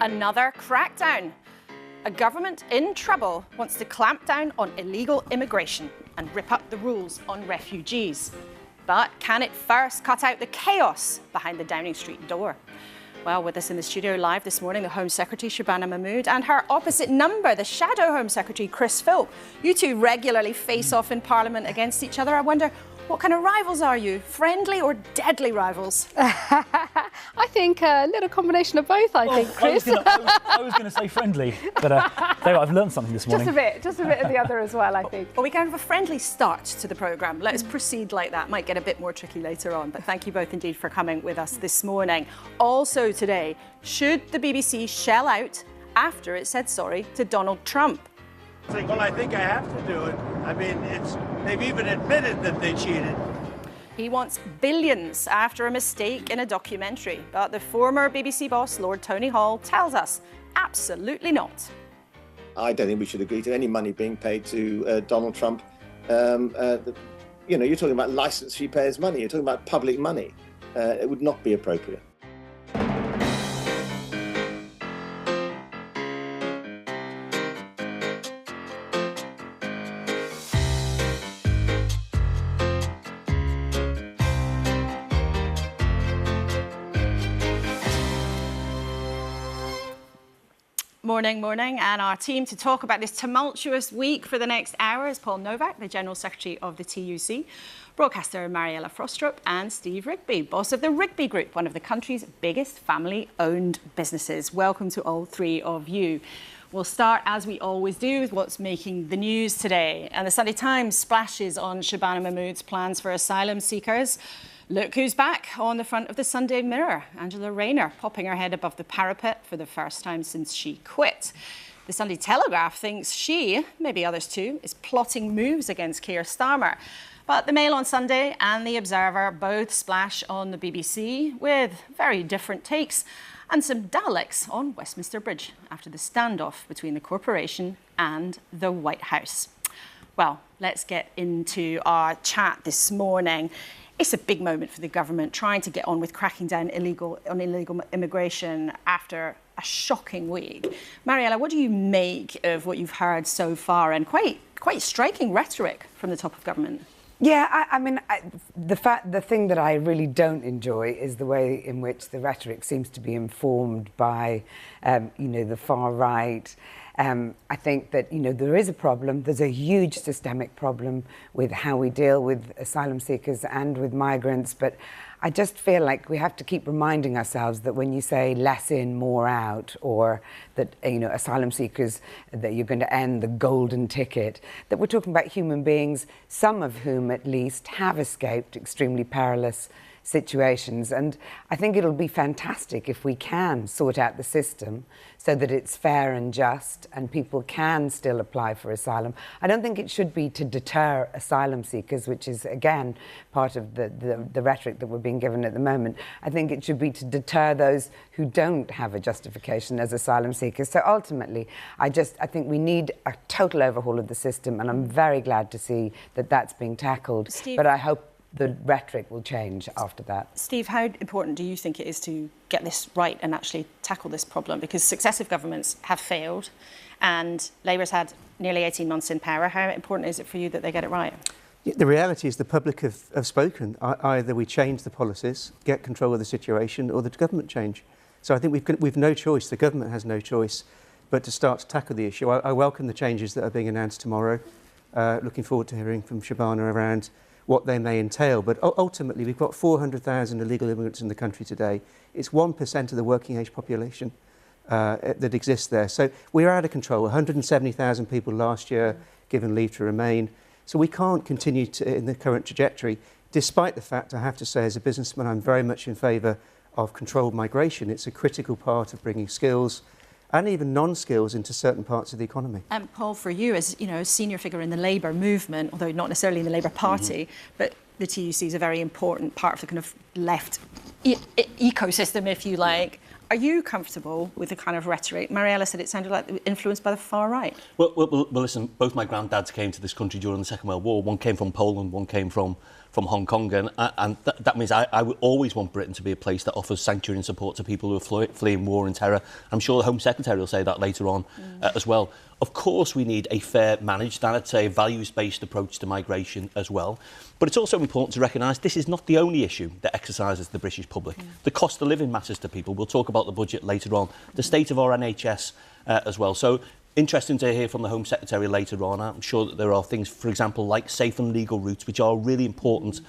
Another crackdown. A government in trouble wants to clamp down on illegal immigration and rip up the rules on refugees. But can it first cut out the chaos behind the Downing Street door? Well, with us in the studio live this morning, the Home Secretary, Shabana Mahmood, and her opposite number, the Shadow Home Secretary, Chris Philp. You two regularly face off in Parliament against each other. I wonder, what kind of rivals are you? Friendly or deadly rivals? I think a little combination of both, I think, Chris. I was going to say friendly, but there, I've learned something this morning. Just a bit of the other as well, I think. Well, we can have a friendly start to the programme. Let's proceed like that. Might get a bit more tricky later on, but thank you both indeed for coming with us this morning. Also today, should the BBC shell out after it said sorry to Donald Trump? Well, I think I have to do it. I mean, they've even admitted that they cheated. He wants billions after a mistake in a documentary. But the former BBC boss, Lord Tony Hall, tells us absolutely not. I don't think we should agree to any money being paid to Donald Trump. You're talking about licence fee payers' money. You're talking about public money. It would not be appropriate. Morning, and our team to talk about this tumultuous week for the next hour is Paul Novak, the General Secretary of the TUC, broadcaster Mariella Frostrup, and Steve Rigby, boss of the Rigby Group, one of the country's biggest family-owned businesses. Welcome to all three of you. We'll start, as we always do, with what's making the news today. And the Sunday Times splashes on Shabana Mahmood's plans for asylum seekers. Look who's back on the front of the Sunday Mirror. Angela Rayner popping her head above the parapet for the first time since she quit. The Sunday Telegraph thinks she, maybe others too, is plotting moves against Keir Starmer. But the Mail on Sunday and the Observer both splash on the BBC with very different takes and some Daleks on Westminster Bridge after the standoff between the corporation and the White House. Well, let's get into our chat this morning. It's a big moment for the government trying to get on with cracking down on illegal immigration after a shocking week. Mariella, what do you make of what you've heard so far and quite striking rhetoric from the top of government? Yeah, the thing that I really don't enjoy is the way in which the rhetoric seems to be informed by, the far right. I think that, there is a problem. There's a huge systemic problem with how we deal with asylum seekers and with migrants. But I just feel like we have to keep reminding ourselves that when you say less in, more out, or that, asylum seekers, that you're going to end the golden ticket, that we're talking about human beings, some of whom at least have escaped extremely perilous situations. And I think it'll be fantastic if we can sort out the system so that it's fair and just and people can still apply for asylum. I don't think it should be to deter asylum seekers, which is, again, part of the rhetoric that we're being given at the moment. I think it should be to deter those who don't have a justification as asylum seekers. So ultimately, I think we need a total overhaul of the system, and I'm very glad to see that that's being tackled. Steve, but I hope the rhetoric will change after that. Steve, how important do you think it is to get this right and actually tackle this problem? Because successive governments have failed and Labour's had nearly 18 months in power. How important is it for you that they get it right? The reality is the public have spoken. Either we change the policies, get control of the situation, or the government change. So I think we've no choice, the government has no choice, but to start to tackle the issue. I welcome the changes that are being announced tomorrow. Looking forward to hearing from Shabana around what they may entail. But ultimately, we've got 400,000 illegal immigrants in the country today. It's 1% of the working age population that exists there. So we're out of control. 170,000 people last year given leave to remain. So we can't continue in the current trajectory, despite the fact, I have to say, as a businessman, I'm very much in favour of controlled migration. It's a critical part of bringing skills and even non-skills into certain parts of the economy. And Paul, for you, as a senior figure in the Labour movement, although not necessarily in the Labour Party, but the TUC is a very important part of the kind of left ecosystem, if you like. Are you comfortable with the kind of rhetoric? Mariella said it sounded like influenced by the far right. Well, listen, both my granddads came to this country during the Second World War. One came from Poland, one came from from Hong Kong, and that means I would always want Britain to be a place that offers sanctuary and support to people who are fleeing war and terror. I'm sure the Home Secretary will say that later on as well. Of course, we need a fair, managed, and I'd say a values-based approach to migration as well. But it's also important to recognise this is not the only issue that exercises the British public. The cost of living matters to people. We'll talk about the budget later on. The state of our NHS as well. So interesting to hear from the Home Secretary later on. I'm sure that there are things, for example, like safe and legal routes, which are a really important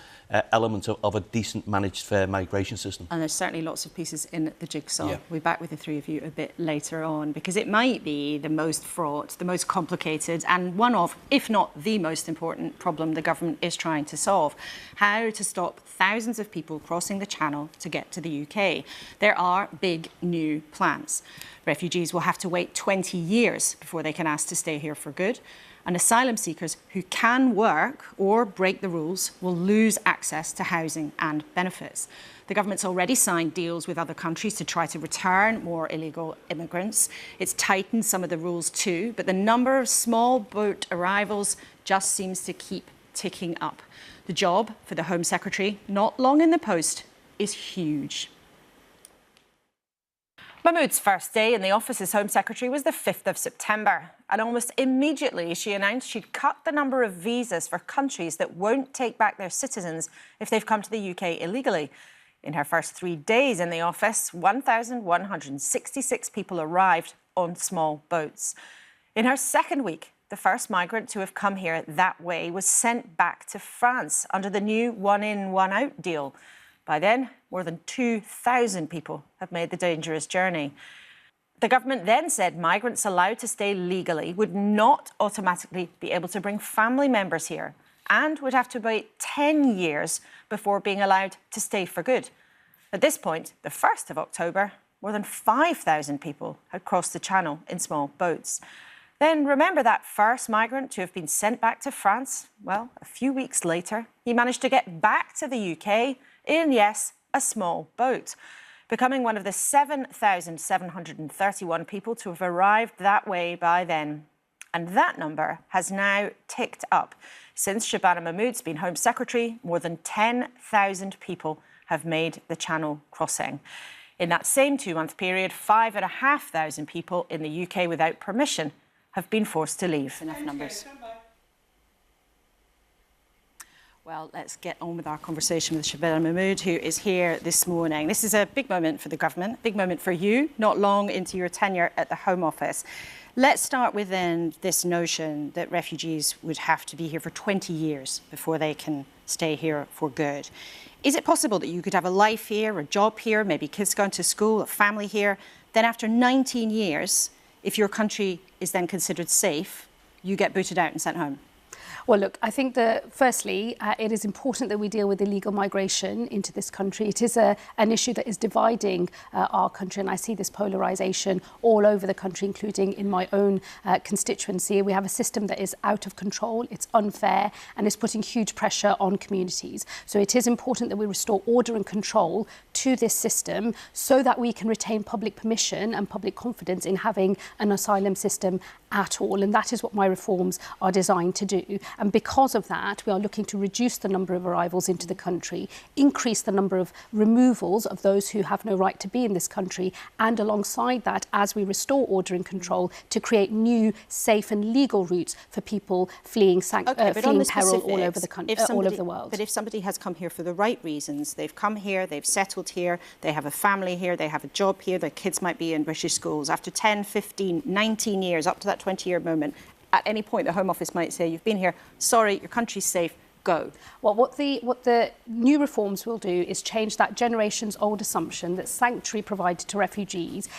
element of a decent, managed, fair migration system. And there's certainly lots of pieces in the jigsaw. Yeah. We'll be back with the three of you a bit later on, because it might be the most fraught, the most complicated, and one of, if not the most important problem the government is trying to solve. How to stop thousands of people crossing the Channel to get to the UK. There are big new plans. Refugees will have to wait 20 years before they can ask to stay here for good. And asylum seekers who can work or break the rules will lose access to housing and benefits. The government's already signed deals with other countries to try to return more illegal immigrants. It's tightened some of the rules too, but the number of small boat arrivals just seems to keep ticking up. The job for the Home Secretary, not long in the post, is huge. Mahmood's first day in the office as Home Secretary was the 5th of September. And almost immediately she announced she'd cut the number of visas for countries that won't take back their citizens if they've come to the UK illegally. In her first 3 days in the office, 1,166 people arrived on small boats. In her second week, the first migrant to have come here that way was sent back to France under the new one-in, one-out deal. By then, more than 2,000 people have made the dangerous journey. The government then said migrants allowed to stay legally would not automatically be able to bring family members here and would have to wait 10 years before being allowed to stay for good. At this point, the 1st of October, more than 5,000 people had crossed the Channel in small boats. Then remember that first migrant to have been sent back to France? Well, a few weeks later, he managed to get back to the UK in, yes, a small boat, becoming one of the 7,731 people to have arrived that way by then. And that number has now ticked up. Since Shabana Mahmood's been Home Secretary, more than 10,000 people have made the Channel crossing. In that same 2-month period, 5,500 people in the UK without permission have been forced to leave. Enough numbers. Well, let's get on with our conversation with Shabana Mahmood, who is here this morning. This is a big moment for the government, a big moment for you, not long into your tenure at the Home Office. Let's start with then this notion that refugees would have to be here for 20 years before they can stay here for good. Is it possible that you could have a life here, a job here, maybe kids going to school, a family here, then after 19 years, if your country is then considered safe, you get booted out and sent home? Well, look, I think that firstly, it is important that we deal with illegal migration into this country. It is an issue that is dividing our country, and I see this polarisation all over the country, including in my own constituency. We have a system that is out of control, it's unfair, and is putting huge pressure on communities. So it is important that we restore order and control to this system so that we can retain public permission and public confidence in having an asylum system at all. And that is what my reforms are designed to do. And because of that, we are looking to reduce the number of arrivals into the country, increase the number of removals of those who have no right to be in this country, and alongside that, as we restore order and control, to create new, safe and legal routes for people fleeing peril all over the country, all over the world. But if somebody has come here for the right reasons, they've come here, they've settled here, they have a family here, they have a job here, their kids might be in British schools, after 10, 15, 19 years, up to that 20-year moment, at any point the Home Office might say, you've been here, sorry, your country's safe, go. Well, what the new reforms will do is change that generations-old assumption that sanctuary provided to refugees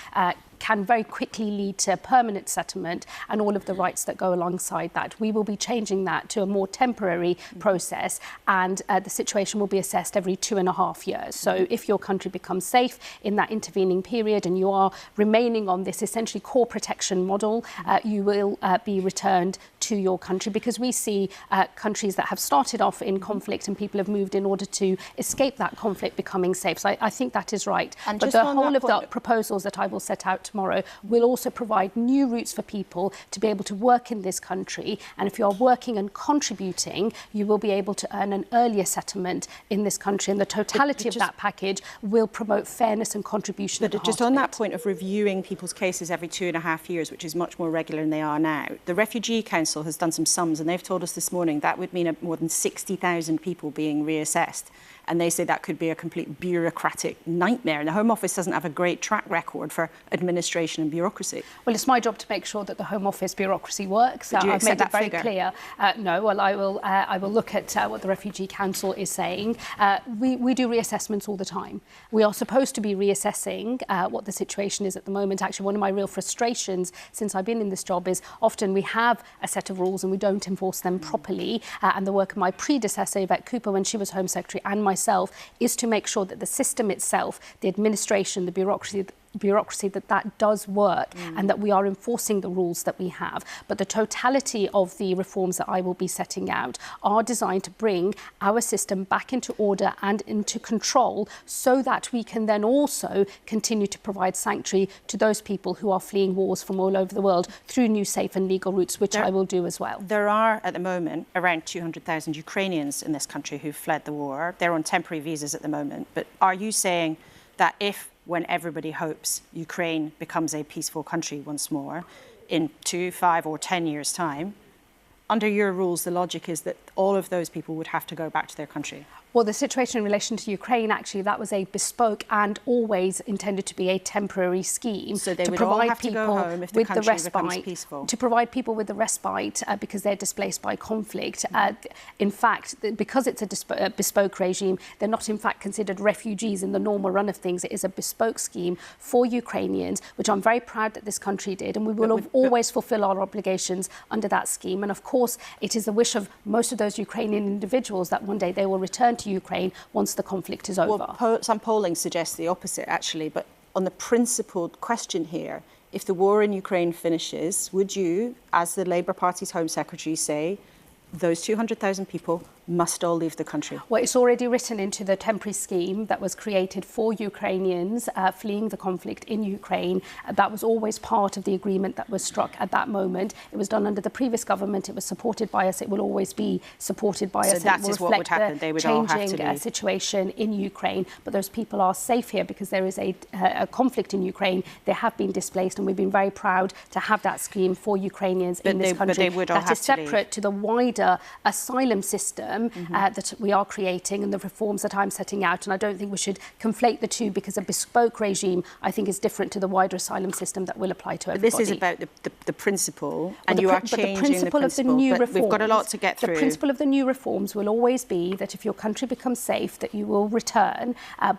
can very quickly lead to permanent settlement and all of the rights that go alongside that. We will be changing that to a more temporary process, and the situation will be assessed every 2.5 years. So if your country becomes safe in that intervening period and you are remaining on this essentially core protection model, you will be returned to your country, because we see countries that have started off in conflict and people have moved in order to escape that conflict becoming safe. So I think that is right. And but the whole of the proposals that I will set out tomorrow will also provide new routes for people to be able to work in this country. And if you are working and contributing, you will be able to earn an earlier settlement in this country. And the totality of that package will promote fairness and contribution. But just on that point of reviewing people's cases every 2.5 years, which is much more regular than they are now, the Refugee Council has done some sums, and they've told us this morning that would mean more than 60,000 people being reassessed. And they say that could be a complete bureaucratic nightmare. And the Home Office doesn't have a great track record for administration and bureaucracy. Well, it's my job to make sure that the Home Office bureaucracy works. But do you I've made accept it very that clear. No, well, I will look at what the Refugee Council is saying. We do reassessments all the time. We are supposed to be reassessing what the situation is at the moment. Actually, one of my real frustrations since I've been in this job is often we have a set of rules and we don't enforce them properly. And the work of my predecessor, Yvette Cooper, when she was Home Secretary, and myself, is to make sure that the system itself, the administration, the bureaucracy that does work and that we are enforcing the rules that we have. But the totality of the reforms that I will be setting out are designed to bring our system back into order and into control, so that we can then also continue to provide sanctuary to those people who are fleeing wars from all over the world through new safe and legal routes, which I will do as well. There are at the moment around 200,000 Ukrainians in this country who've fled the war. They're on temporary visas at the moment. But are you saying that if, when everybody hopes, Ukraine becomes a peaceful country once more in 2, 5 or 10 years' time, under your rules, the logic is that all of those people would have to go back to their country? Well, the situation in relation to Ukraine, actually, that was a bespoke and always intended to be a temporary scheme. So they to would provide all have people to go home if the with country the respite, becomes peaceful. To provide people with the respite because they're displaced by conflict. In fact, because it's a bespoke regime, they're not in fact considered refugees in the normal run of things. It is a bespoke scheme for Ukrainians, which I'm very proud that this country did, and we will always fulfil our obligations under that scheme. And of course, it is the wish of most of those Ukrainian individuals that one day they will return to Ukraine once the conflict is over. Well, some polling suggests the opposite, actually. But on the principled question here, if the war in Ukraine finishes, would you, as the Labour Party's Home Secretary, say those 200,000 people must all leave the country? Well, it's already written into the temporary scheme that was created for Ukrainians fleeing the conflict in Ukraine. That was always part of the agreement that was struck at that moment. It was done under the previous government. It was supported by us. It will always be supported by us. So that is what would happen. They would all have to leave. Situation in Ukraine. But those people are safe here because there is a conflict in Ukraine. They have been displaced, and we've been very proud to have that scheme for Ukrainians in this country. But they would all have to leave. That is separate to the wider asylum system that we are creating and the reforms that I'm setting out. And I don't think we should conflate the two, because a bespoke regime, I think, is different to the wider asylum system that will apply to everybody. But this is about the principle, and you are changing the principle of the new reforms. We've got a lot to get through. The principle of the new reforms will always be that if your country becomes safe, that you will return.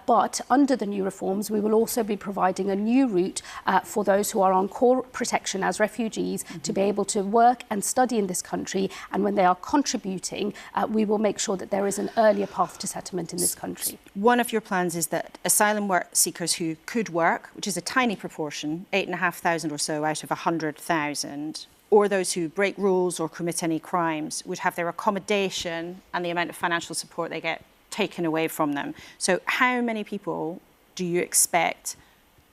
But under the new reforms, we will also be providing a new route for those who are on core protection as refugees to be able to work and study in this country. And when they are contributing, we will make sure that there is an earlier path to settlement in this country. One of your plans is that asylum seekers who could work, which is a tiny proportion, 8,500 or so out of 100,000, or those who break rules or commit any crimes, would have their accommodation and the amount of financial support they get taken away from them. So how many people do you expect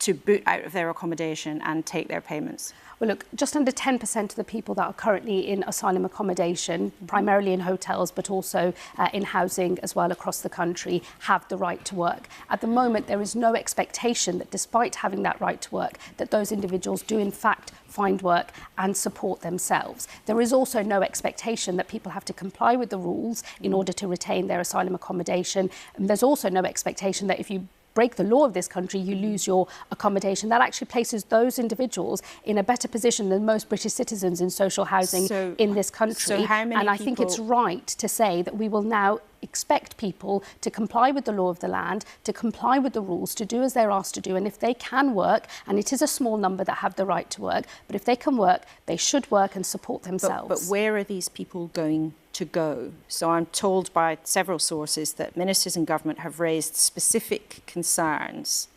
to boot out of their accommodation and take their payments? Well, look, just under 10% of the people that are currently in asylum accommodation, primarily in hotels, but also in housing as well across the country, have the right to work. At the moment, there is no expectation that despite having that right to work, that those individuals do in fact find work and support themselves. There is also no expectation that people have to comply with the rules in order to retain their asylum accommodation. And there's also no expectation that if you break the law of this country, you lose your accommodation. That actually places those individuals in a better position than most British citizens in social housing in this country. So how many and I think it's right to say that we will now expect people to comply with the law of the land, to comply with the rules, to do as they're asked to do. And if they can work, and it is a small number that have the right to work, but if they can work, they should work and support themselves. But where are these people going to go? So I'm told by several sources that ministers in government have raised specific concerns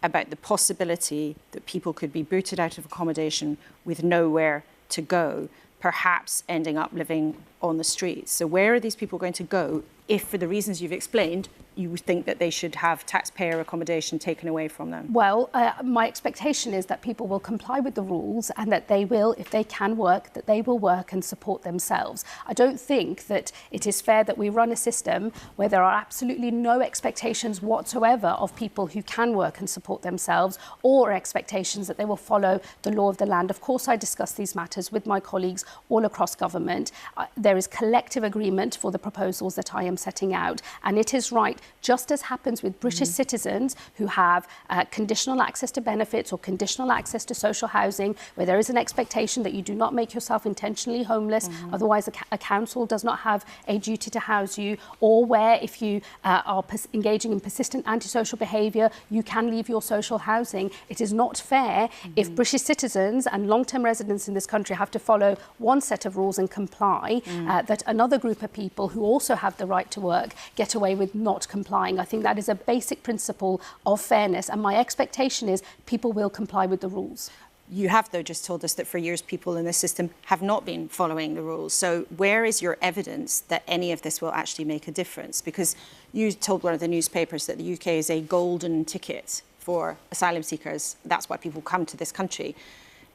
about the possibility that people could be booted out of accommodation with nowhere to go. perhaps ending up living on the streets. So where are these people going to go if, for the reasons you've explained, you think that they should have taxpayer accommodation taken away from them? Well, my expectation is that people will comply with the rules and that they will, if they can work, that they will work and support themselves. I don't think that it is fair that we run a system where there are absolutely no expectations whatsoever of people who can work and support themselves, or expectations that they will follow the law of the land. Of course, I discuss these matters with my colleagues all across government. There is collective agreement for the proposals that I am setting out, and it is right, just as happens with British citizens who have conditional access to benefits or conditional access to social housing, where there is an expectation that you do not make yourself intentionally homeless, otherwise a council does not have a duty to house you, or where if you are engaging in persistent antisocial behaviour, you can leave your social housing. It is not fair if British citizens and long-term residents in this country have to follow one set of rules and comply, that another group of people who also have the right to work get away with not complying. I think that is a basic principle of fairness, and my expectation is people will comply with the rules. You have, though, just told us that for years people in this system have not been following the rules. So where is your evidence that any of this will actually make a difference? Because you told one of the newspapers that the UK is a golden ticket for asylum seekers. That's why people come to this country.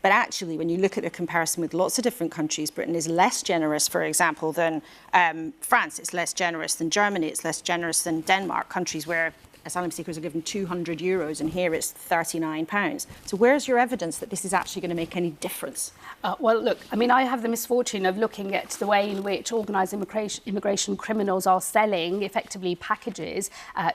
But actually, when you look at the comparison with lots of different countries, Britain is less generous, for example, than France. It's less generous than Germany. It's less generous than Denmark, countries where asylum seekers are given €200 and here it's £39. So where's your evidence that this is actually going to make any difference? Well, look, I mean, I have the misfortune of looking at the way in which organised immigration criminals are selling, effectively, packages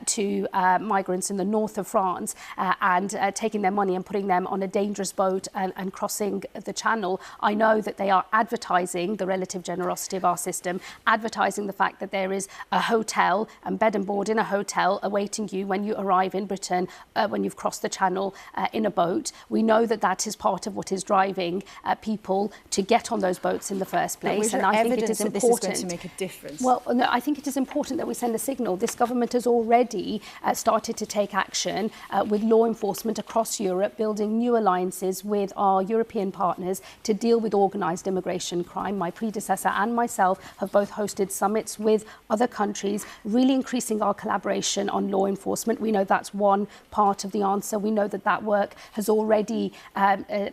to migrants in the north of France and taking their money and putting them on a dangerous boat and crossing the channel. I know that they are advertising the relative generosity of our system, advertising the fact that there is a hotel and bed and board in a hotel awaiting you when you arrive in Britain, when you've crossed the channel in a boat. We know that that is part of what is driving people to get on those boats in the first place. And I think it is important. This is going to make a difference. Well, no, I think it is important that we send a signal. This government has already started to take action with law enforcement across Europe, building new alliances with our European partners to deal with organised immigration crime. My predecessor and myself have both hosted summits with other countries, really increasing our collaboration on law enforcement. We know that's one part of the answer. We know that that work has already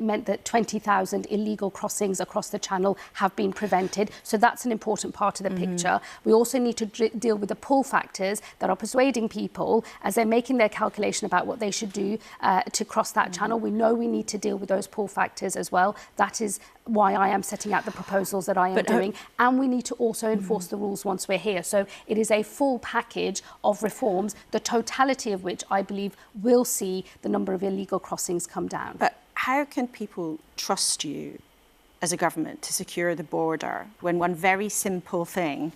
meant that 20,000 illegal crossings across the channel have been prevented. So that's an important part of the picture. We also need to deal with the pull factors that are persuading people as they're making their calculation about what they should do to cross that channel. We know we need to deal with those pull factors as well. That is why I am setting out the proposals that I am doing. And we need to also enforce the rules once we're here. So it is a full package of reforms, the totality of which I believe will see the number of illegal crossings come down. But how can people trust you as a government to secure the border when one very simple thing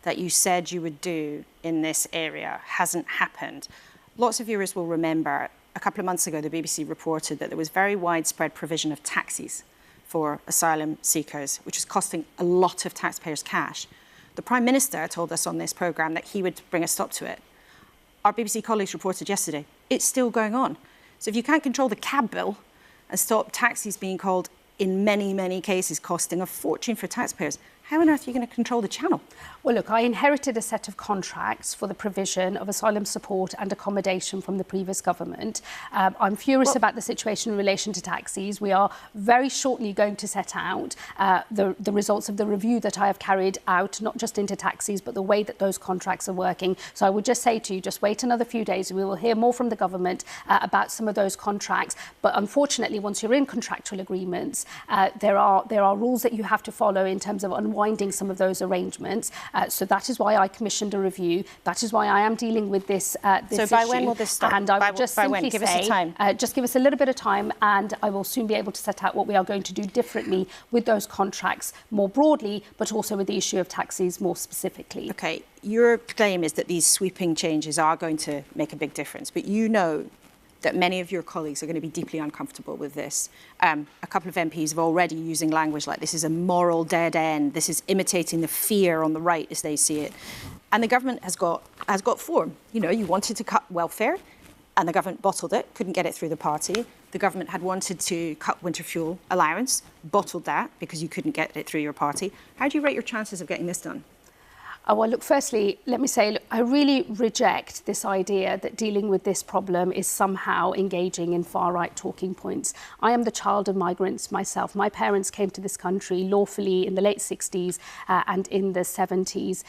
that you said you would do in this area hasn't happened? Lots of viewers will remember a couple of months ago the BBC reported that there was very widespread provision of taxis for asylum seekers, which is costing a lot of taxpayers' cash. The Prime Minister told us on this programme that he would bring a stop to it. Our BBC colleagues reported yesterday, it's still going on. So if you can't control the cab bill and stop taxis being called, in many, many cases, costing a fortune for taxpayers, how on earth are you going to control the channel? Well, look, I inherited a set of contracts for the provision of asylum support and accommodation from the previous government. I'm furious about the situation in relation to taxis. We are very shortly going to set out the results of the review that I have carried out, not just into taxis, but the way that those contracts are working. So I would just say to you, just wait another few days. We will hear more from the government about some of those contracts. But unfortunately, once you're in contractual agreements, there are rules that you have to follow in terms of unwinding some of those arrangements. So that is why I commissioned a review. That is why I am dealing with this So by when will this start? And I would just simply give us a time. Just give us a little bit of time, and I will soon be able to set out what we are going to do differently with those contracts more broadly, but also with the issue of taxis more specifically. OK, your claim is that these sweeping changes are going to make a big difference, but you know that many of your colleagues are going to be deeply uncomfortable with this. A couple of MPs have already using language like this is a moral dead end, this is imitating the fear on the right as they see it. And the government has got form. You know, you wanted to cut welfare, and the government bottled it, couldn't get it through the party. The government had wanted to cut winter fuel allowance, bottled that because you couldn't get it through your party. How do you rate your chances of getting this done? Well, look, firstly, let me say, look, I really reject this idea that dealing with this problem is somehow engaging in far-right talking points. I am the child of migrants myself. My parents came to this country lawfully in the late 60s and in the 70s.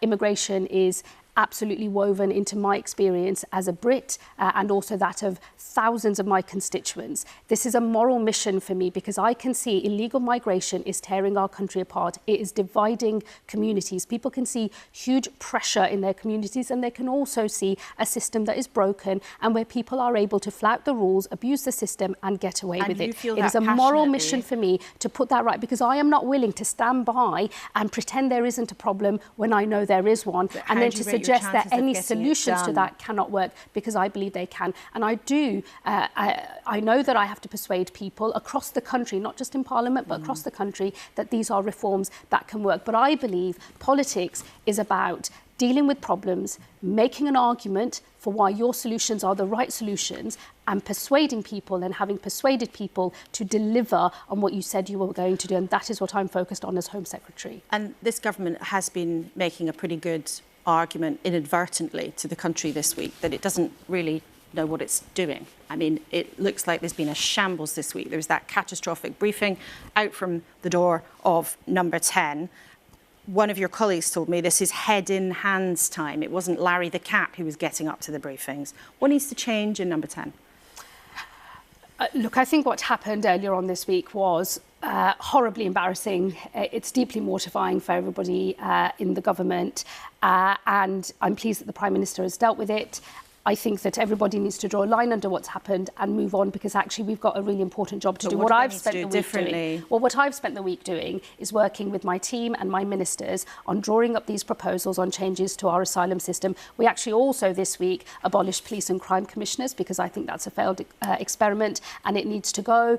Immigration is absolutely woven into my experience as a Brit and also that of thousands of my constituents. This is a moral mission for me because I can see illegal migration is tearing our country apart. It is dividing communities. People can see huge pressure in their communities, and they can also see a system that is broken and where people are able to flout the rules, abuse the system and get away with it. It is a moral mission for me to put that right, because I am not willing to stand by and pretend there isn't a problem when I know there is one, and then to suggest that any solutions to that cannot work, because I believe they can. And I know that I have to persuade people across the country, not just in Parliament, but across the country, that these are reforms that can work. But I believe politics is about dealing with problems, making an argument for why your solutions are the right solutions, and persuading people and having persuaded people to deliver on what you said you were going to do. And that is what I'm focused on as Home Secretary. And this government has been making a pretty good argument inadvertently to the country this week that it doesn't really know what it's doing. I mean, it looks like there's been a shambles this week. There was that catastrophic briefing out from the door of number 10. One of your colleagues told me this is head in hands time. It wasn't Larry the Cap who was getting up to the briefings. What needs to change in number 10? Look, I think what happened earlier on this week was horribly embarrassing. It's deeply mortifying for everybody in the government, and I'm pleased that the Prime Minister has dealt with it. I think that everybody needs to draw a line under what's happened and move on, because actually we've got a really important job to do. What I've spent the week doing, well, what I've spent the week doing is working with my team and my ministers on drawing up these proposals on changes to our asylum system. We actually also this week abolished police and crime commissioners, because I think that's a failed experiment and it needs to go.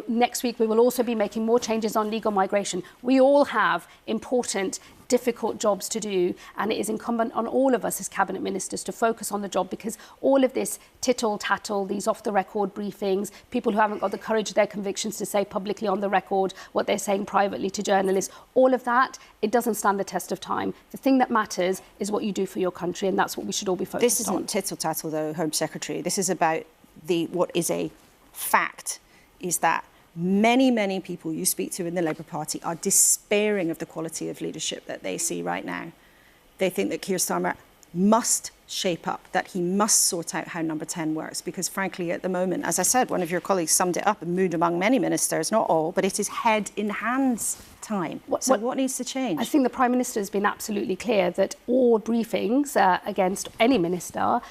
Next week we will also be making more changes on legal migration. We all have important, difficult jobs to do, and it is incumbent on all of us as cabinet ministers to focus on the job, because all of this tittle-tattle, these off-the-record briefings, people who haven't got the courage of their convictions to say publicly on the record what they're saying privately to journalists, all of that, it doesn't stand the test of time. The thing that matters is what you do for your country, and that's what we should all be focused on. This isn't tittle-tattle, though, Home Secretary. This is about what is a fact, is that many people you speak to in the Labour Party are despairing of the quality of leadership that they see right now. They think that Keir Starmer must shape up, that he must sort out how number 10 works, because frankly at the moment, as I said, one of your colleagues summed it up, a mood among many ministers, not all, but it is head in hands time. What needs to change? I think the Prime Minister has been absolutely clear that all briefings against any minister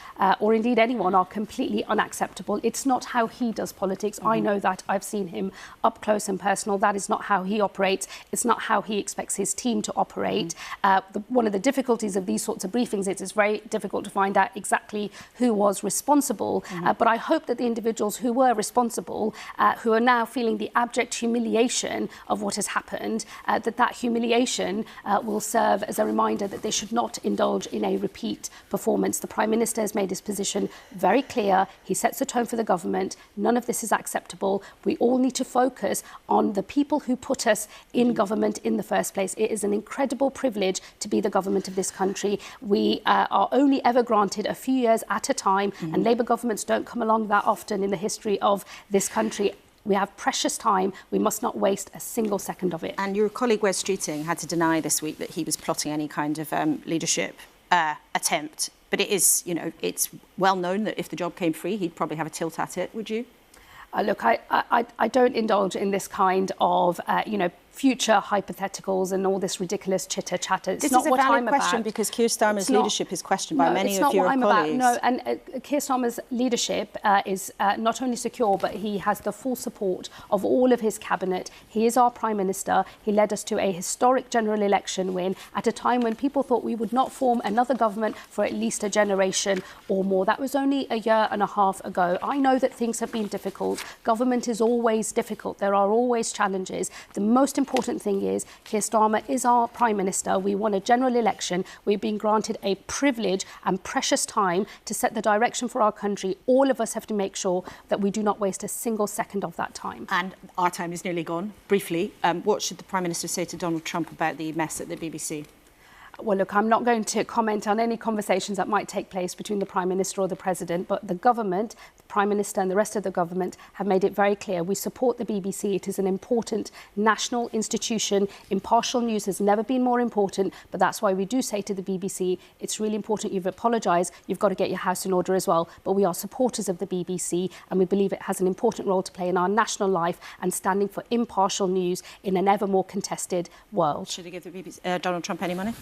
or indeed anyone are completely unacceptable. It's not how he does politics. I know that. I've seen him up close and personal. That is not how he operates. It's not how he expects his team to operate. One of the difficulties of these sorts of briefings is it's very difficult to find out exactly who was responsible. But I hope that the individuals who were responsible, who are now feeling the abject humiliation of what has happened, that humiliation will serve as a reminder that they should not indulge in a repeat performance. The Prime Minister has made his position very clear. He sets the tone for the government. None of this is acceptable. We all need to focus on the people who put us in government in the first place. It is an incredible privilege to be the government of this country. We are only ever granted a few years at a time, and Labour governments don't come along that often in the history of this country. We have precious time. We must not waste a single second of it. And your colleague Wes Streeting had to deny this week that he was plotting any kind of leadership attempt. But it is, it's well known that if the job came free, he'd probably have a tilt at it. Would you? Look, I don't indulge in this kind of, future hypotheticals and all this ridiculous chitter-chatter. It's not what I'm about. This is a valid question because Keir Starmer's leadership is questioned by many of your colleagues. No, and Keir Starmer's leadership is not only secure, but he has the full support of all of his cabinet. He is our Prime Minister. He led us to a historic general election win at a time when people thought we would not form another government for at least a generation or more. That was only a year and a half ago. I know that things have been difficult. Government is always difficult. There are always challenges. The most important important thing is Keir Starmer is our Prime Minister. We won a general election. We've been granted a privilege and precious time to set the direction for our country. All of us have to make sure that we do not waste a single second of that time. And our time is nearly gone. Briefly, what should the Prime Minister say to Donald Trump about the mess at the BBC? Well, look, I'm not going to comment on any conversations that might take place between the Prime Minister or the President, but the government, the Prime Minister and the rest of the government have made it very clear. We support the BBC. It is an important national institution. Impartial news has never been more important, but that's why we do say to the BBC, it's really important you've apologised, you've got to get your house in order as well. But we are supporters of the BBC and we believe it has an important role to play in our national life and standing for impartial news in an ever more contested world. Should he give the BBC, Donald Trump any money?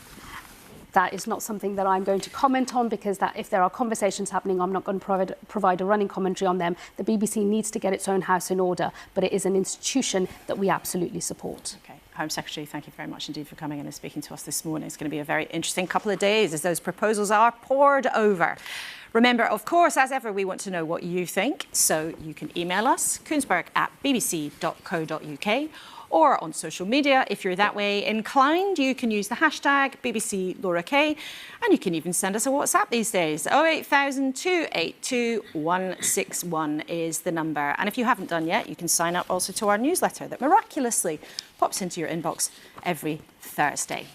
That is not something that I'm going to comment on because that if there are conversations happening, I'm not going to provide a running commentary on them. The BBC needs to get its own house in order, but it is an institution that we absolutely support. Okay. Home Secretary, thank you very much indeed for coming in and speaking to us this morning. It's going to be a very interesting couple of days as those proposals are poured over. Remember, of course, as ever, we want to know what you think. So you can email us, kuenssberg@bbc.co.uk, or on social media. If you're that way inclined, you can use the hashtag BBC Laura K, and you can even send us a WhatsApp these days. 08000 282 161 is the number. And if you haven't done yet, you can sign up also to our newsletter that miraculously pops into your inbox every Thursday.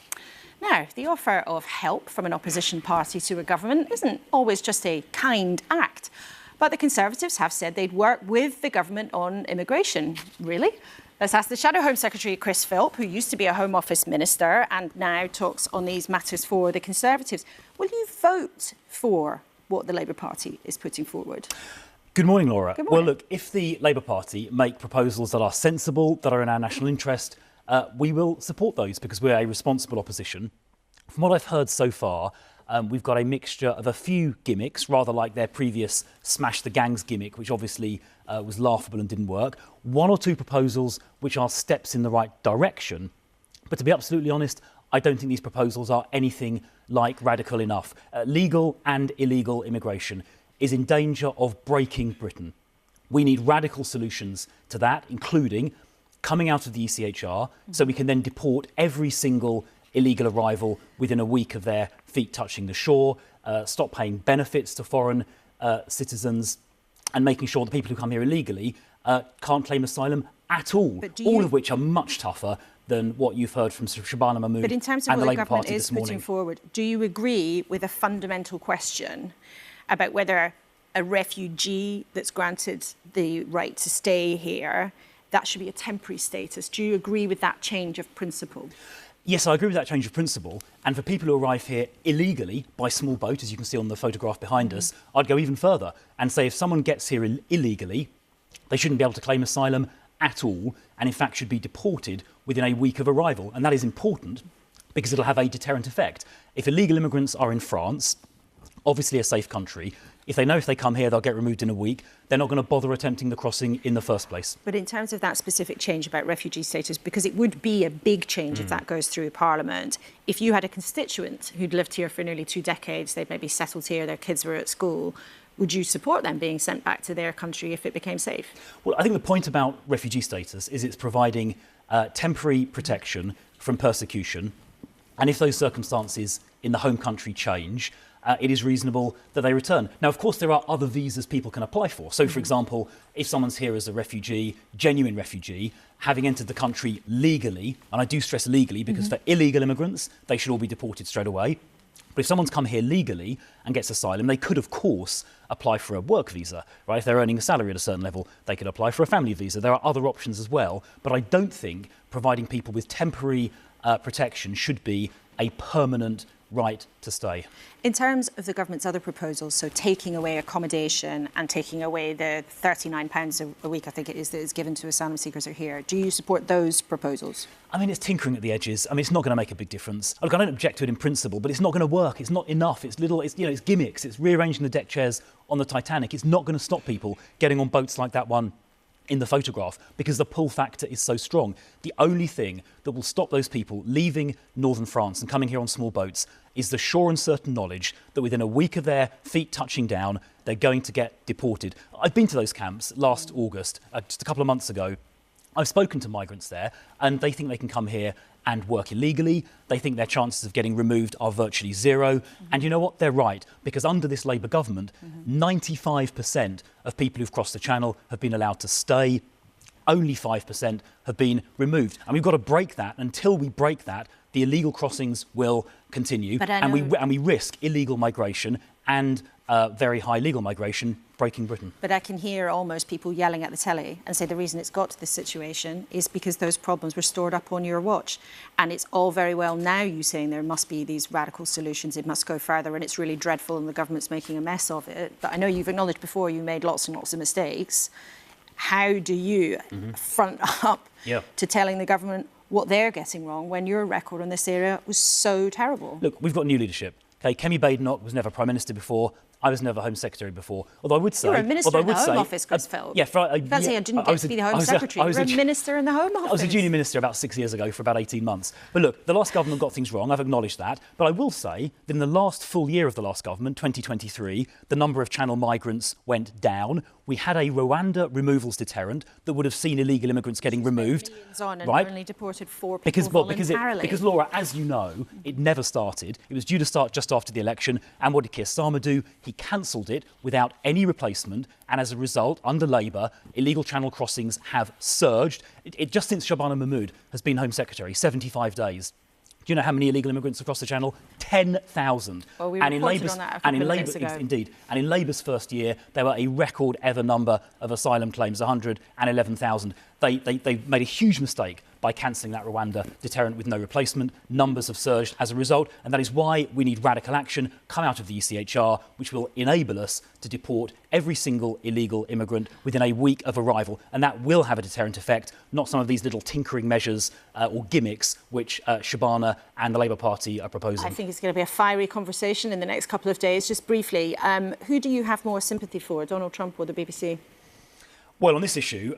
Now, the offer of help from an opposition party to a government isn't always just a kind act. But the Conservatives have said they'd work with the government on immigration. Really? Let's ask the Shadow Home Secretary, Chris Philp, who used to be a Home Office Minister and now talks on these matters for the Conservatives. Will you vote for what the Labour Party is putting forward? Good morning, Laura. Good morning. Well, look, if the Labour Party make proposals that are sensible, that are in our national interest, we will support those because we're a responsible opposition. From what I've heard so far, we've got a mixture of a few gimmicks, rather like their previous Smash the Gangs gimmick, which obviously was laughable and didn't work. One or two proposals which are steps in the right direction. But to be absolutely honest, I don't think these proposals are anything like radical enough. Legal and illegal immigration is in danger of breaking Britain. We need radical solutions to that, including coming out of the ECHR, so we can then deport every single illegal arrival within a week of their feet touching the shore, stop paying benefits to foreign citizens, and making sure the people who come here illegally can't claim asylum at all, all of which are much tougher than what you've heard from Shabana Mahmood but in terms of and the what the Labour government Party is this morning. putting forward, do you agree with a fundamental question about whether a refugee that's granted the right to stay here, that should be a temporary status? Do you agree with that change of principle? Yes, I agree with that change of principle. And for people who arrive here illegally by small boat, as you can see on the photograph behind us, I'd go even further and say if someone gets here illegally, they shouldn't be able to claim asylum at all, and in fact should be deported within a week of arrival. And that is important because it'll have a deterrent effect. If illegal immigrants are in France, obviously a safe country, if they know if they come here they'll get removed in a week, they're not going to bother attempting the crossing in the first place. But in terms of that specific change about refugee status, because it would be a big change if that goes through Parliament, if you had a constituent who'd lived here for nearly 2 decades, they'd maybe settled here, their kids were at school, would you support them being sent back to their country if it became safe? Well, I think the point about refugee status is it's providing temporary protection from persecution, and if those circumstances in the home country change, it is reasonable that they return. Now, of course, there are other visas people can apply for. So, for example, if someone's here as a refugee, genuine refugee, having entered the country legally, and I do stress legally because for illegal immigrants, they should all be deported straight away. But if someone's come here legally and gets asylum, they could, of course, apply for a work visa, right? If they're earning a salary at a certain level, they could apply for a family visa. There are other options as well. But I don't think providing people with temporary protection should be a permanent right to stay. In terms of the government's other proposals, so taking away accommodation and taking away the £39 a week, I think it is, that is given to asylum seekers who are here, do you support those proposals? I mean, it's tinkering at the edges. I mean, it's not going to make a big difference. Look, I don't object to it in principle, but it's not going to work. It's not enough. It's little, it's, it's gimmicks. It's rearranging the deck chairs on the Titanic. It's not going to stop people getting on boats like that one in the photograph because the pull factor is so strong. The only thing that will stop those people leaving northern France and coming here on small boats is the sure and certain knowledge that within a week of their feet touching down, they're going to get deported. I've been to those camps last August, just a couple of months ago, I've spoken to migrants there, and they think they can come here and work illegally. They think their chances of getting removed are virtually zero. And you know what? They're right, because under this Labour government, 95% of people who've crossed the Channel have been allowed to stay. Only 5% have been removed. And we've got to break that. Until we break that, the illegal crossings will continue. And we risk illegal migration and very high legal migration breaking Britain. But I can hear almost people yelling at the telly and say the reason it's got to this situation is because those problems were stored up on your watch. And it's all very well now you saying there must be these radical solutions, it must go further, and it's really dreadful and the government's making a mess of it. But I know you've acknowledged before you made lots and lots of mistakes. How do you front up to telling the government what they're getting wrong when your record on this area was so terrible? Look, we've got new leadership. Okay, Kemi Badenoch was never Prime Minister before. I was never Home Secretary before. Although I would say... You were a Minister in the Home Office, Chris Philp. Yeah, I didn't get to be the Home Secretary. You were a Minister in the Home Office. I was a junior minister about 6 years ago for about 18 months. But look, the last government got things wrong. I've acknowledged that. But I will say that in the last full year of the last government, 2023, the number of Channel migrants went down. We had a Rwanda removals deterrent that would have seen illegal immigrants getting removed. On and only deported 4 people voluntarily. Because, Laura, as you know, it never started. It was due to start just after the election. And what did Keir Starmer do? He cancelled it without any replacement. And as a result, under Labour, illegal Channel crossings have surged. Just since Shabana Mahmood has been Home Secretary, 75 days. Do you know how many illegal immigrants across the Channel? 10,000. Well, we reported on that a couple of minutes ago. Indeed. And in Labour's first year, there were a record ever number of asylum claims, 111,000. They made a huge mistake by cancelling that Rwanda deterrent with no replacement. Numbers have surged as a result, and that is why we need radical action come out of the ECHR, which will enable us to deport every single illegal immigrant within a week of arrival. And that will have a deterrent effect, not some of these little tinkering measures or gimmicks which Shabana and the Labour Party are proposing. I think it's going to be a fiery conversation in the next couple of days. Just briefly, who do you have more sympathy for, Donald Trump or the BBC? Well, on this issue,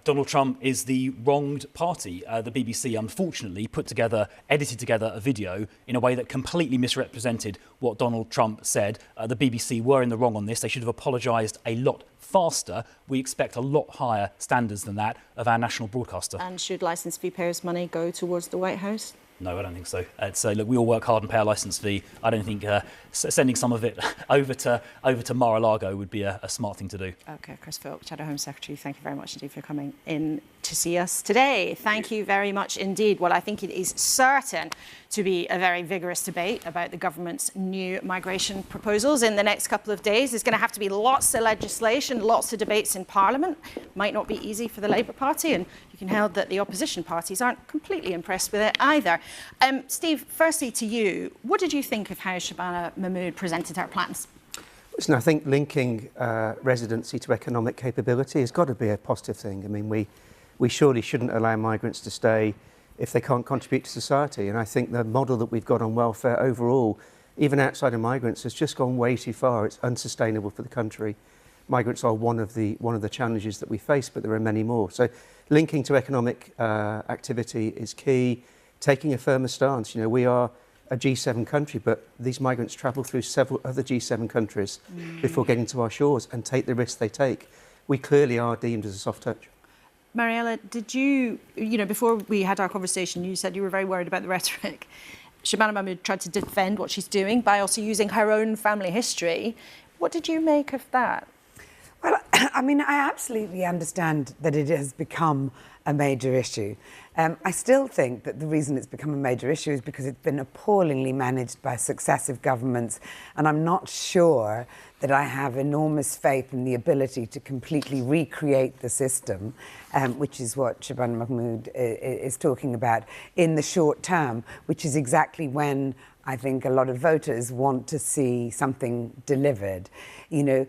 Donald Trump is the wronged party. The BBC, unfortunately, edited together a video in a way that completely misrepresented what Donald Trump said. The BBC were in the wrong on this. They should have apologised a lot faster. We expect a lot higher standards than that of our national broadcaster. And should licence fee payers' money go towards the White House? No, I don't think so. Look, we all work hard and pay our licence fee. I don't think sending some of it over to Mar-a-Lago would be a smart thing to do. OK, Chris Philp, Shadow Home Secretary, thank you very much indeed for coming in to see us today. Thank you very much indeed. Well, I think it is certain to be a very vigorous debate about the government's new migration proposals in the next couple of days. There's going to have to be lots of legislation, lots of debates in Parliament. Might not be easy for the Labour Party, and you can tell that the opposition parties aren't completely impressed with it either. Steve, firstly to you, what did you think of how Shabana Mahmood presented her plans? Listen, I think linking residency to economic capability has got to be a positive thing. I mean, we surely shouldn't allow migrants to stay if they can't contribute to society. And I think the model that we've got on welfare overall, even outside of migrants, has just gone way too far. It's unsustainable for the country. Migrants are one of the challenges that we face, but there are many more. So linking to economic activity is key. Taking a firmer stance. You know, we are a G7 country, but these migrants travel through several other G7 countries before getting to our shores and take the risks they take. We clearly are deemed as a soft touch. Mariella, did you know, before we had our conversation, you said you were very worried about the rhetoric. Shabana Mahmood tried to defend what she's doing by also using her own family history. What did you make of that? Well, I mean, I absolutely understand that it has become a major issue. I still think that the reason it's become a major issue is because it's been appallingly managed by successive governments, and I'm not sure that I have enormous faith in the ability to completely recreate the system, which is what Shabana Mahmood is talking about, in the short term, which is exactly when I think a lot of voters want to see something delivered. You know,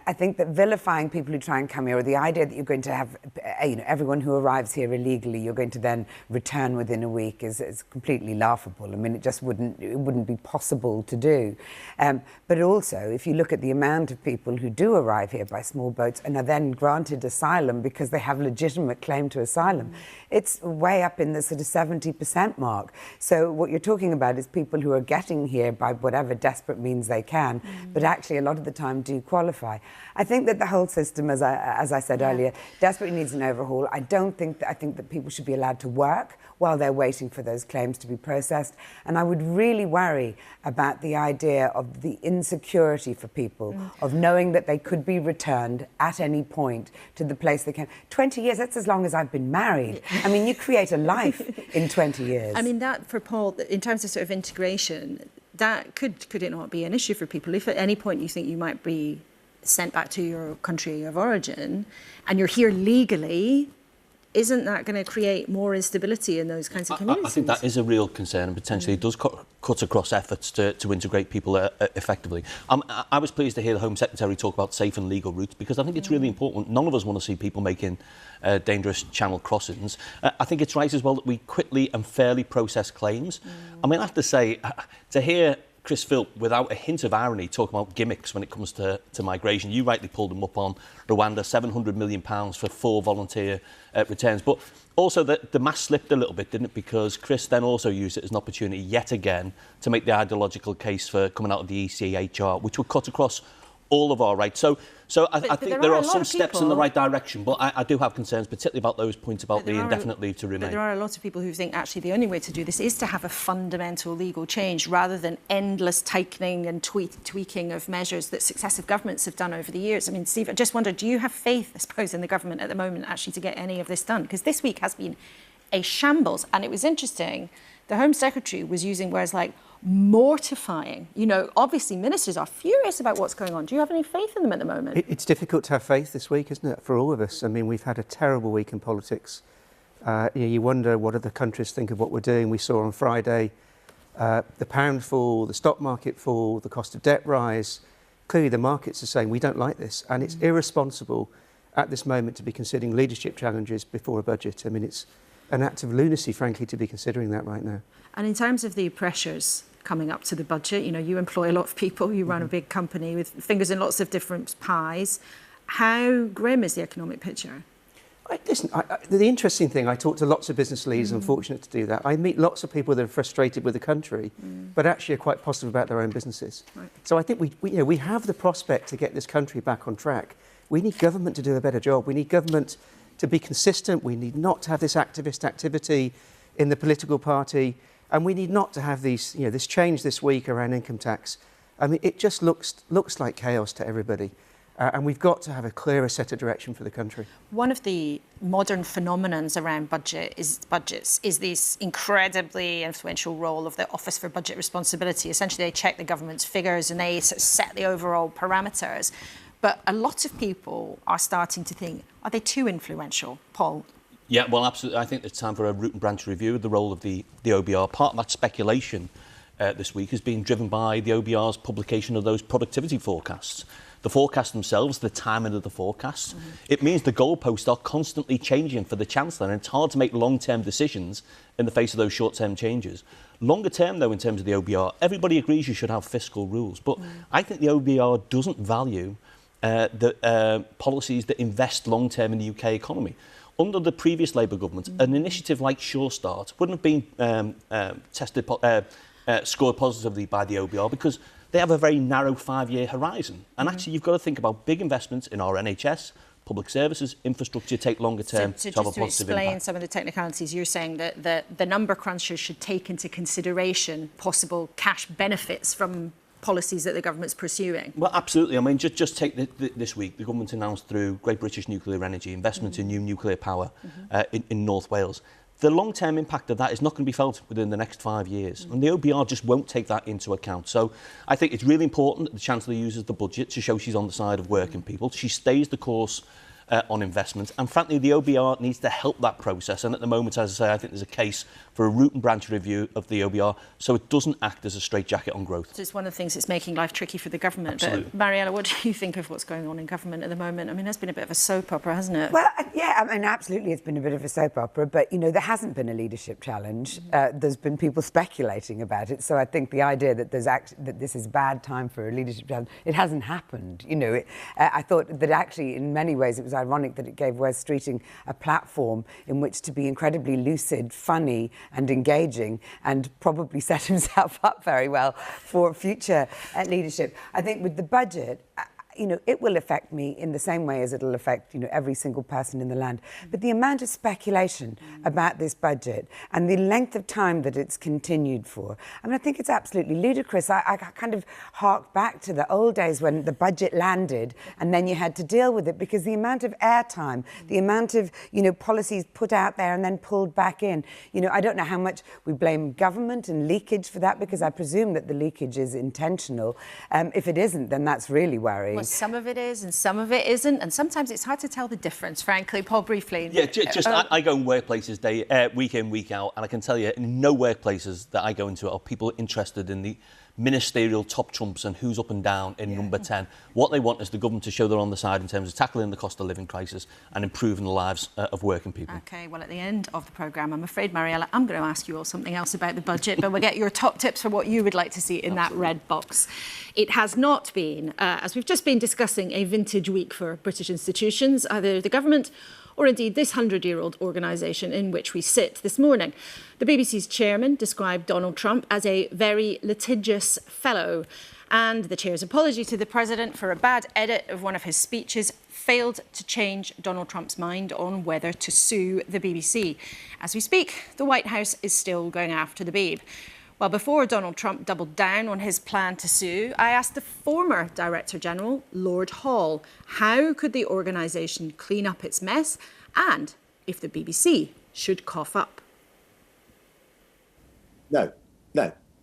I think that vilifying people who try and come here, or the idea that you're going to have, you know, everyone who arrives here illegally, you're going to then return within a week is completely laughable. I mean, it wouldn't be possible to do. But also, if you look at the amount of people who do arrive here by small boats and are then granted asylum because they have legitimate claim to asylum, it's way up in the sort of 70% mark. So what you're talking about is people who are getting here by whatever desperate means they can, but actually a lot of the time do qualify. I think that the whole system, as I said earlier, desperately needs an overhaul. I think that people should be allowed to work while they're waiting for those claims to be processed. And I would really worry about the idea of the insecurity for people of knowing that they could be returned at any point to the place they came. 20 years, that's as long as I've been married. I mean, you create a life in 20 years. I mean, that for Paul, in terms of sort of integration, that could it not be an issue for people? If at any point you think you might be sent back to your country of origin and you're here legally, isn't that going to create more instability in those kinds of communities? I think that is a real concern, and potentially it does cut across efforts to integrate people effectively. I was pleased to hear the Home Secretary talk about safe and legal routes, because I think it's really important. None of us want to see people making dangerous channel crossings. I think it's right as well that we quickly and fairly process claims. I mean, I have to say, to hear Chris Philp, without a hint of irony, talk about gimmicks when it comes to migration. You rightly pulled them up on Rwanda, £700 million for 4 volunteer returns. But also the math slipped a little bit, didn't it? Because Chris then also used it as an opportunity yet again to make the ideological case for coming out of the ECHR, which would cut across all of our rights. So I think there are some steps in the right direction, but I do have concerns, particularly about those points about the indefinite leave to remain. But there are a lot of people who think actually the only way to do this is to have a fundamental legal change rather than endless tightening and tweaking of measures that successive governments have done over the years. I mean, Steve, I just wonder, do you have faith, I suppose, in the government at the moment actually to get any of this done? Because this week has been a shambles, and it was interesting. The Home Secretary was using words like mortifying. You know, obviously ministers are furious about what's going on. Do you have any faith in them at the moment? It's difficult to have faith this week, isn't it, for all of us? I mean, we've had a terrible week in politics. You wonder what other countries think of what we're doing. We saw on Friday the pound fall, the stock market fall, the cost of debt rise. Clearly the markets are saying we don't like this, and it's irresponsible at this moment to be considering leadership challenges before a budget. I mean, it's an act of lunacy, frankly, to be considering that right now. And in terms of the pressures coming up to the budget, you know, you employ a lot of people, you run a big company with fingers in lots of different pies. How grim is the economic picture? Listen, the interesting thing, I talk to lots of business leaders, I'm fortunate to do that. I meet lots of people that are frustrated with the country, but actually are quite positive about their own businesses. Right. So I think we have the prospect to get this country back on track. We need government to do a better job. We need government to be consistent. We need not to have this activist activity in the political party. And we need not to have these, this change this week around income tax. I mean, it just looks like chaos to everybody. And we've got to have a clearer set of direction for the country. One of the modern phenomenons around budgets is this incredibly influential role of the Office for Budget Responsibility. Essentially, they check the government's figures and they sort of set the overall parameters. But a lot of people are starting to think, are they too influential, Paul? Yeah, well, absolutely. I think it's time for a root and branch review of the role of the OBR. Part of that speculation this week has been driven by the OBR's publication of those productivity forecasts. The forecasts themselves, the timing of the forecasts, it means the goalposts are constantly changing for the Chancellor, and it's hard to make long-term decisions in the face of those short-term changes. Longer term, though, in terms of the OBR, everybody agrees you should have fiscal rules, but I think the OBR doesn't value the policies that invest long-term in the UK economy. Under the previous Labour government, an initiative like Sure Start wouldn't have been scored positively by the OBR because they have a very narrow 5-year horizon. And actually, you've got to think about big investments in our NHS, public services, infrastructure take longer term to have a positive impact. So just to explain some of the technicalities, you're saying that the number crunchers should take into consideration possible cash benefits from policies that the government's pursuing? Well, absolutely. I mean, just take this week, the government announced through Great British Nuclear Energy investment in new nuclear power in North Wales. The long-term impact of that is not going to be felt within the next 5 years. And the OBR just won't take that into account. So I think it's really important that the Chancellor uses the budget to show she's on the side of working people. She stays the course on investment. And frankly, the OBR needs to help that process. And at the moment, as I say, I think there's a case for a root and branch review of the OBR so it doesn't act as a straitjacket on growth. So it's one of the things that's making life tricky for the government. Absolutely. But Mariella, what do you think of what's going on in government at the moment? I mean, it's been a bit of a soap opera, hasn't it? Well, yeah, I mean, absolutely, it's been a bit of a soap opera. But, there hasn't been a leadership challenge. There's been people speculating about it. So I think the idea that that this is a bad time for a leadership challenge, it hasn't happened. I thought that actually, in many ways, it was ironic that it gave Wes Streeting a platform in which to be incredibly lucid, funny and engaging, and probably set himself up very well for future leadership. I think with the budget, you know, it will affect me in the same way as it'll affect, you know, every single person in the land. But the amount of speculation about this budget and the length of time that it's continued for, I mean, I think it's absolutely ludicrous. I kind of hark back to the old days when the budget landed and then you had to deal with it, because the amount of airtime, the amount of, you know, policies put out there and then pulled back in. You know, I don't know how much we blame government and leakage for that, because I presume that the leakage is intentional. If it isn't, then that's really worrying. Well, some of it is and some of it isn't, and sometimes it's hard to tell the difference, frankly. Paul, briefly. Yeah, I go in workplaces week in, week out, and I can tell you, in no workplaces that I go into are people interested in the ministerial top trumps and who's up and down in number 10. What they want is the government to show they're on the side in terms of tackling the cost of living crisis and improving the lives of working people. OK, well, at the end of the programme, I'm afraid, Mariella, I'm going to ask you all something else about the budget, but we'll get your top tips for what you would like to see in that red box. It has not been, as we've just been discussing, a vintage week for British institutions, either the government or indeed this 100-year-old organisation in which we sit this morning. The BBC's chairman described Donald Trump as a very litigious fellow, and the chair's apology to the president for a bad edit of one of his speeches failed to change Donald Trump's mind on whether to sue the BBC. As we speak, the White House is still going after the Beeb. Well, before Donald Trump doubled down on his plan to sue, I asked the former Director General, Lord Hall, how could the organisation clean up its mess and if the BBC should cough up. No,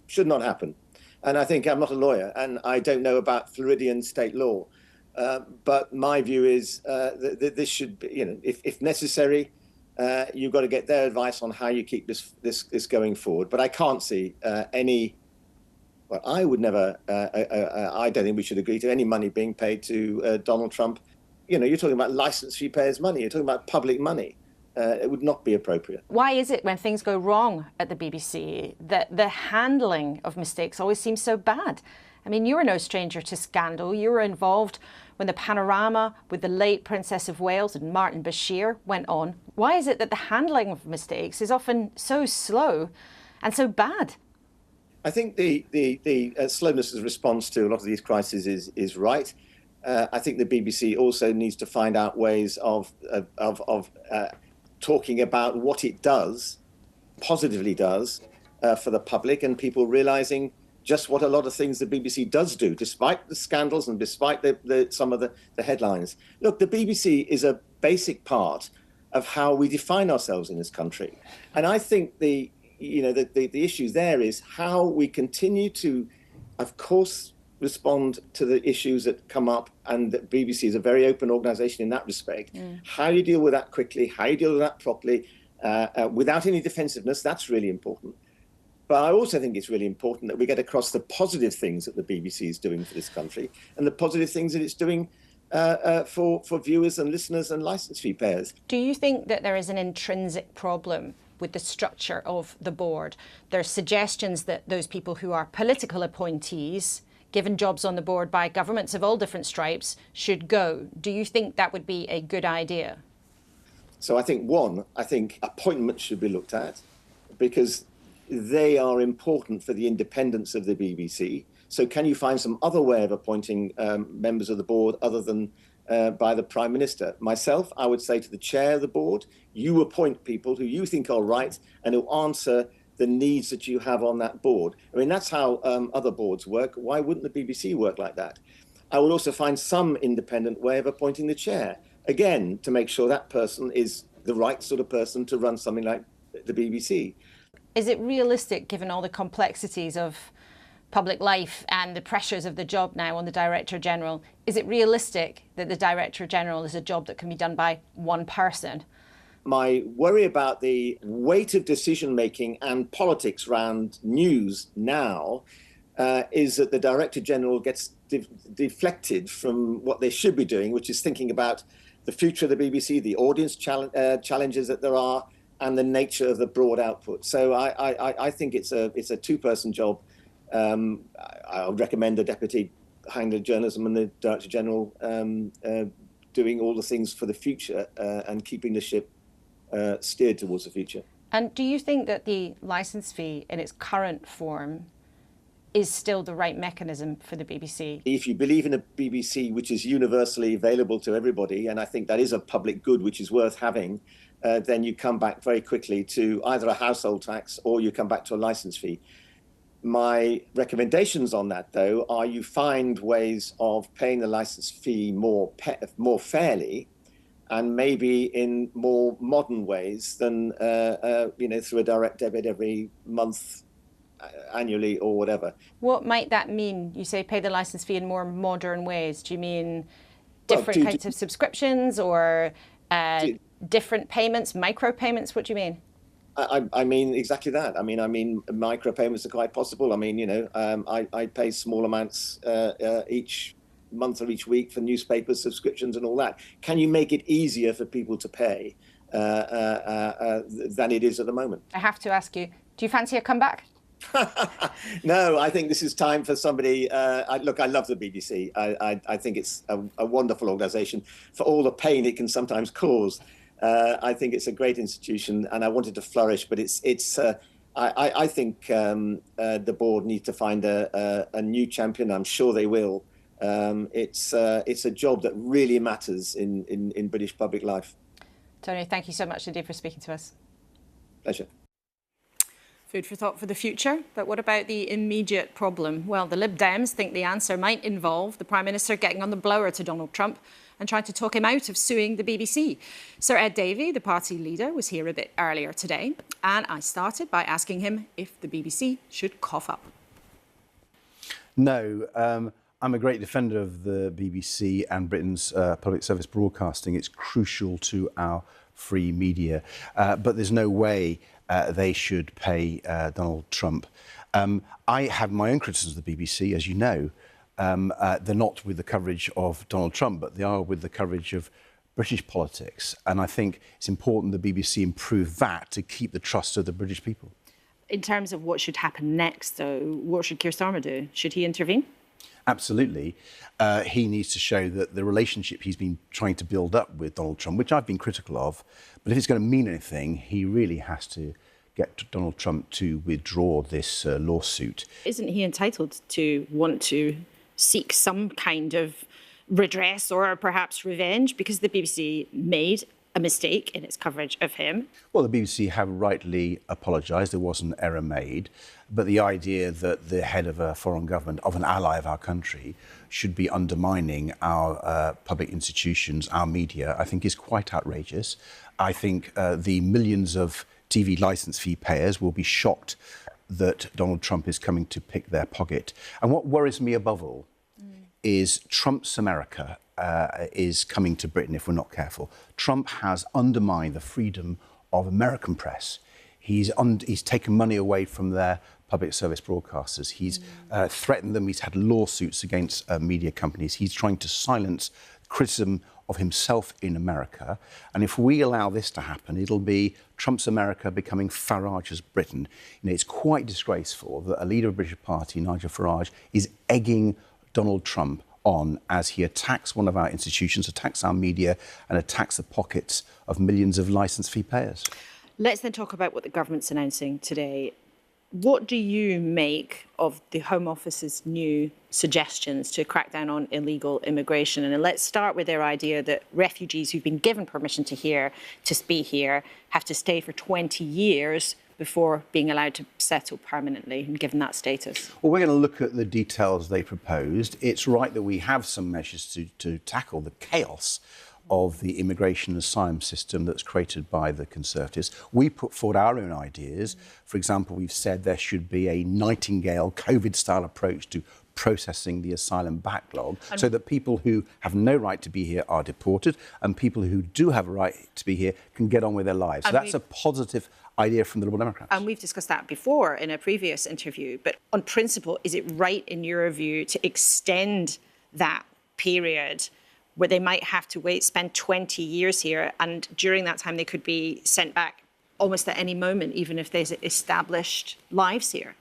should not happen. And I think I'm not a lawyer and I don't know about Floridian state law. But my view is that this should be, you know, if necessary, you've got to get their advice on how you keep this going forward. But I can't see any. Well, I would never. I don't think we should agree to any money being paid to Donald Trump. You know, you're talking about license fee payers' money. You're talking about public money. It would not be appropriate. Why is it when things go wrong at the BBC that the handling of mistakes always seems so bad? I mean, you're no stranger to scandal. You were involved when the panorama with the late Princess of Wales and Martin Bashir went on. Why is it that the handling of mistakes is often so slow and so bad? I think the slowness of response to a lot of these crises is right. I think the BBC also needs to find out ways of talking about what it does, positively does, for the public, and people realising just what a lot of things the BBC does do, despite the scandals and despite some of the headlines. Look, the BBC is a basic part of how we define ourselves in this country. And I think the issue there is how we continue to, of course, respond to the issues that come up, and the BBC is a very open organisation in that respect. How you deal with that quickly, how you deal with that properly, without any defensiveness, that's really important. But I also think it's really important that we get across the positive things that the BBC is doing for this country and the positive things that it's doing for viewers and listeners and licence fee payers. Do you think that there is an intrinsic problem with the structure of the board? There are suggestions that those people who are political appointees, given jobs on the board by governments of all different stripes, should go. Do you think that would be a good idea? So I think appointments should be looked at, because they are important for the independence of the BBC. So can you find some other way of appointing members of the board other than by the Prime Minister? Myself, I would say to the chair of the board, you appoint people who you think are right and who answer the needs that you have on that board. I mean, that's how other boards work. Why wouldn't the BBC work like that? I would also find some independent way of appointing the chair, again, to make sure that person is the right sort of person to run something like the BBC. Is it realistic, given all the complexities of public life and the pressures of the job now on the Director General, is it realistic that the Director General is a job that can be done by one person? My worry about the weight of decision-making and politics around news now is that the Director General gets deflected from what they should be doing, which is thinking about the future of the BBC, the audience challenges that there are, and the nature of the broad output. So I think it's a two-person job. I would recommend the Deputy handling journalism and the Director General doing all the things for the future and keeping the ship steered towards the future. And do you think that the licence fee in its current form is still the right mechanism for the BBC? If you believe in a BBC which is universally available to everybody, and I think that is a public good which is worth having, then you come back very quickly to either a household tax or you come back to a licence fee. My recommendations on that, though, are you find ways of paying the licence fee more fairly, and maybe in more modern ways than through a direct debit every month, annually or whatever. What might that mean? You say pay the licence fee in more modern ways. Do you mean different kinds of subscriptions or different payments, micro payments? What do you mean? I mean exactly that. I mean micro payments are quite possible. I mean, I pay small amounts each month or each week for newspapers, subscriptions and all that. Can you make it easier for people to pay than it is at the moment? I have to ask you, do you fancy a comeback? No, I think this is time for somebody. Look, I love the BBC. I think it's a wonderful organisation for all the pain it can sometimes cause. I think it's a great institution, and I want it to flourish. But I think the board need to find a new champion. I'm sure they will. It's a job that really matters in British public life. Tony, thank you so much indeed for speaking to us. Pleasure. Food for thought for the future. But what about the immediate problem? Well, the Lib Dems think the answer might involve the Prime Minister getting on the blower to Donald Trump and trying to talk him out of suing the BBC. Sir Ed Davey, the party leader, was here a bit earlier today, and I started by asking him if the BBC should cough up. No, I'm a great defender of the BBC and Britain's public service broadcasting. It's crucial to our free media, but there's no way they should pay Donald Trump. I have my own criticisms of the BBC, as you know. They're not with the coverage of Donald Trump, but they are with the coverage of British politics. And I think it's important the BBC improve that to keep the trust of the British people. In terms of what should happen next, though, what should Keir Starmer do? Should he intervene? Absolutely. He needs to show that the relationship he's been trying to build up with Donald Trump, which I've been critical of, but if it's going to mean anything, he really has to get Donald Trump to withdraw this lawsuit. Isn't he entitled to want to seek some kind of redress or perhaps revenge because the BBC made a mistake in its coverage of him? Well, the BBC have rightly apologised. There was an error made. But the idea that the head of a foreign government, of an ally of our country, should be undermining our public institutions, our media, I think is quite outrageous. I think the millions of TV licence fee payers will be shocked that Donald Trump is coming to pick their pocket. And what worries me above all is Trump's America is coming to Britain if we're not careful. Trump has undermined the freedom of American press. He's taken money away from their public service broadcasters. He's threatened them. He's had lawsuits against media companies. He's trying to silence criticism of himself in America. And if we allow this to happen, it'll be Trump's America becoming Farage's Britain. It's quite disgraceful that a leader of the British party, Nigel Farage, is egging Donald Trump on as he attacks one of our institutions, attacks our media, and attacks the pockets of millions of licence fee payers. Let's then talk about what the government's announcing today. What do you make of the Home Office's new suggestions to crack down on illegal immigration? And let's start with their idea that refugees who've been given permission to be here have to stay for 20 years before being allowed to settle permanently and given that status. Well, we're going to look at the details they proposed. It's right that we have some measures to tackle the chaos of the immigration and asylum system that's created by the Conservatives. We put forward our own ideas. For example, we've said there should be a Nightingale COVID-style approach to processing the asylum backlog so that people who have no right to be here are deported and people who do have a right to be here can get on with their lives. So that's a positive idea from the Liberal Democrats. And we've discussed that before in a previous interview. But on principle, is it right in your view to extend that period where they might have to spend 20 years here, and during that time they could be sent back almost at any moment, even if there's established lives here?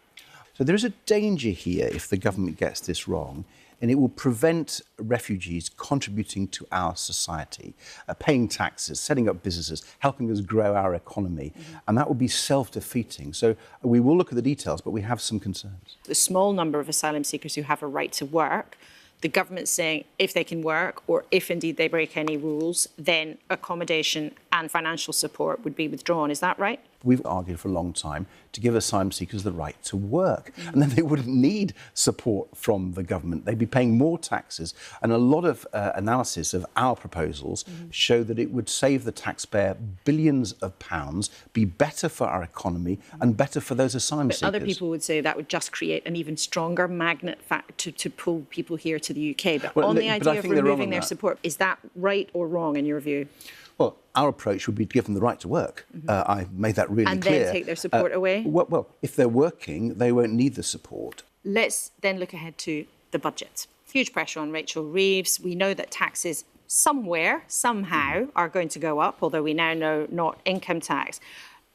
So there is a danger here, if the government gets this wrong, and it will prevent refugees contributing to our society, paying taxes, setting up businesses, helping us grow our economy, and that will be self-defeating. So we will look at the details, but we have some concerns. The small number of asylum seekers who have a right to work, the government's saying if they can work or if indeed they break any rules, then accommodation and financial support would be withdrawn. Is that right? We've argued for a long time to give asylum seekers the right to work. And then they wouldn't need support from the government. They'd be paying more taxes. And a lot of analysis of our proposals show that it would save the taxpayer billions of pounds, be better for our economy and better for those asylum seekers. Other people would say that would just create an even stronger magnet to pull people here to the UK. But on the idea of removing their support, is that right or wrong in your view? Well, our approach would be to give them the right to work. I made that really clear. And then take their support away? Well, if they're working, they won't need the support. Let's then look ahead to the budget. Huge pressure on Rachel Reeves. We know that taxes somewhere, somehow, are going to go up, although we now know not income tax.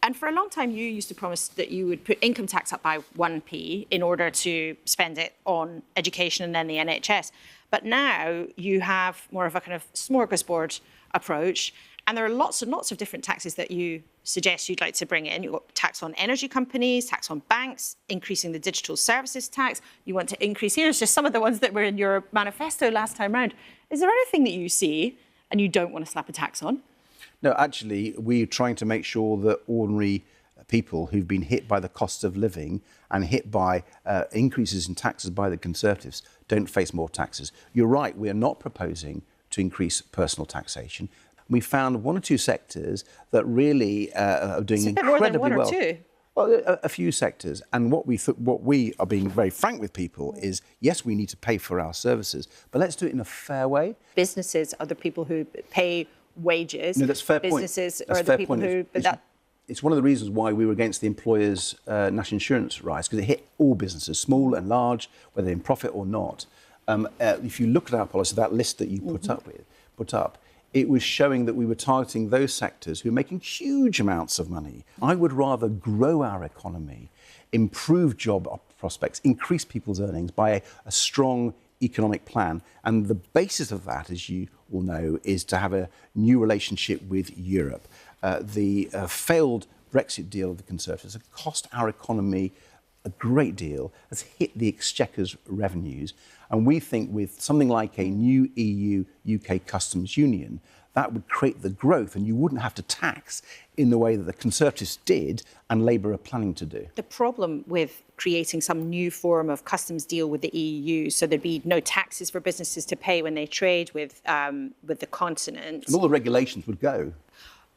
And for a long time, you used to promise that you would put income tax up by 1p in order to spend it on education and then the NHS. But now you have more of a kind of smorgasbord approach. And there are lots and lots of different taxes that you suggest you'd like to bring in. You've got tax on energy companies, tax on banks, increasing the digital services tax. You want to increase, here's just some of the ones that were in your manifesto last time round. Is there anything that you see and you don't want to slap a tax on? No, actually, we're trying to make sure that ordinary people who've been hit by the cost of living and hit by increases in taxes by the Conservatives don't face more taxes. You're right, we are not proposing to increase personal taxation. We found one or two sectors that really are doing incredibly well. More than one or two? Well, a few sectors. And what we are being very frank with people is, yes, we need to pay for our services, but let's do it in a fair way. Businesses are the people who pay wages. No, that's a fair point. Businesses are the people who... It's one of the reasons why we were against the employers' national insurance rise, because it hit all businesses, small and large, whether in profit or not. If you look at our policy, that list that you put up, it was showing that we were targeting those sectors who are making huge amounts of money. I would rather grow our economy, improve job prospects, increase people's earnings by a strong economic plan. And the basis of that, as you all know, is to have a new relationship with Europe. The failed Brexit deal of the Conservatives has cost our economy a great deal, has hit the Exchequer's revenues. And we think with something like a new EU-UK customs union, that would create the growth and you wouldn't have to tax in the way that the Conservatives did and Labour are planning to do. The problem with creating some new form of customs deal with the EU, so there'd be no taxes for businesses to pay when they trade with the continent. And all the regulations would go.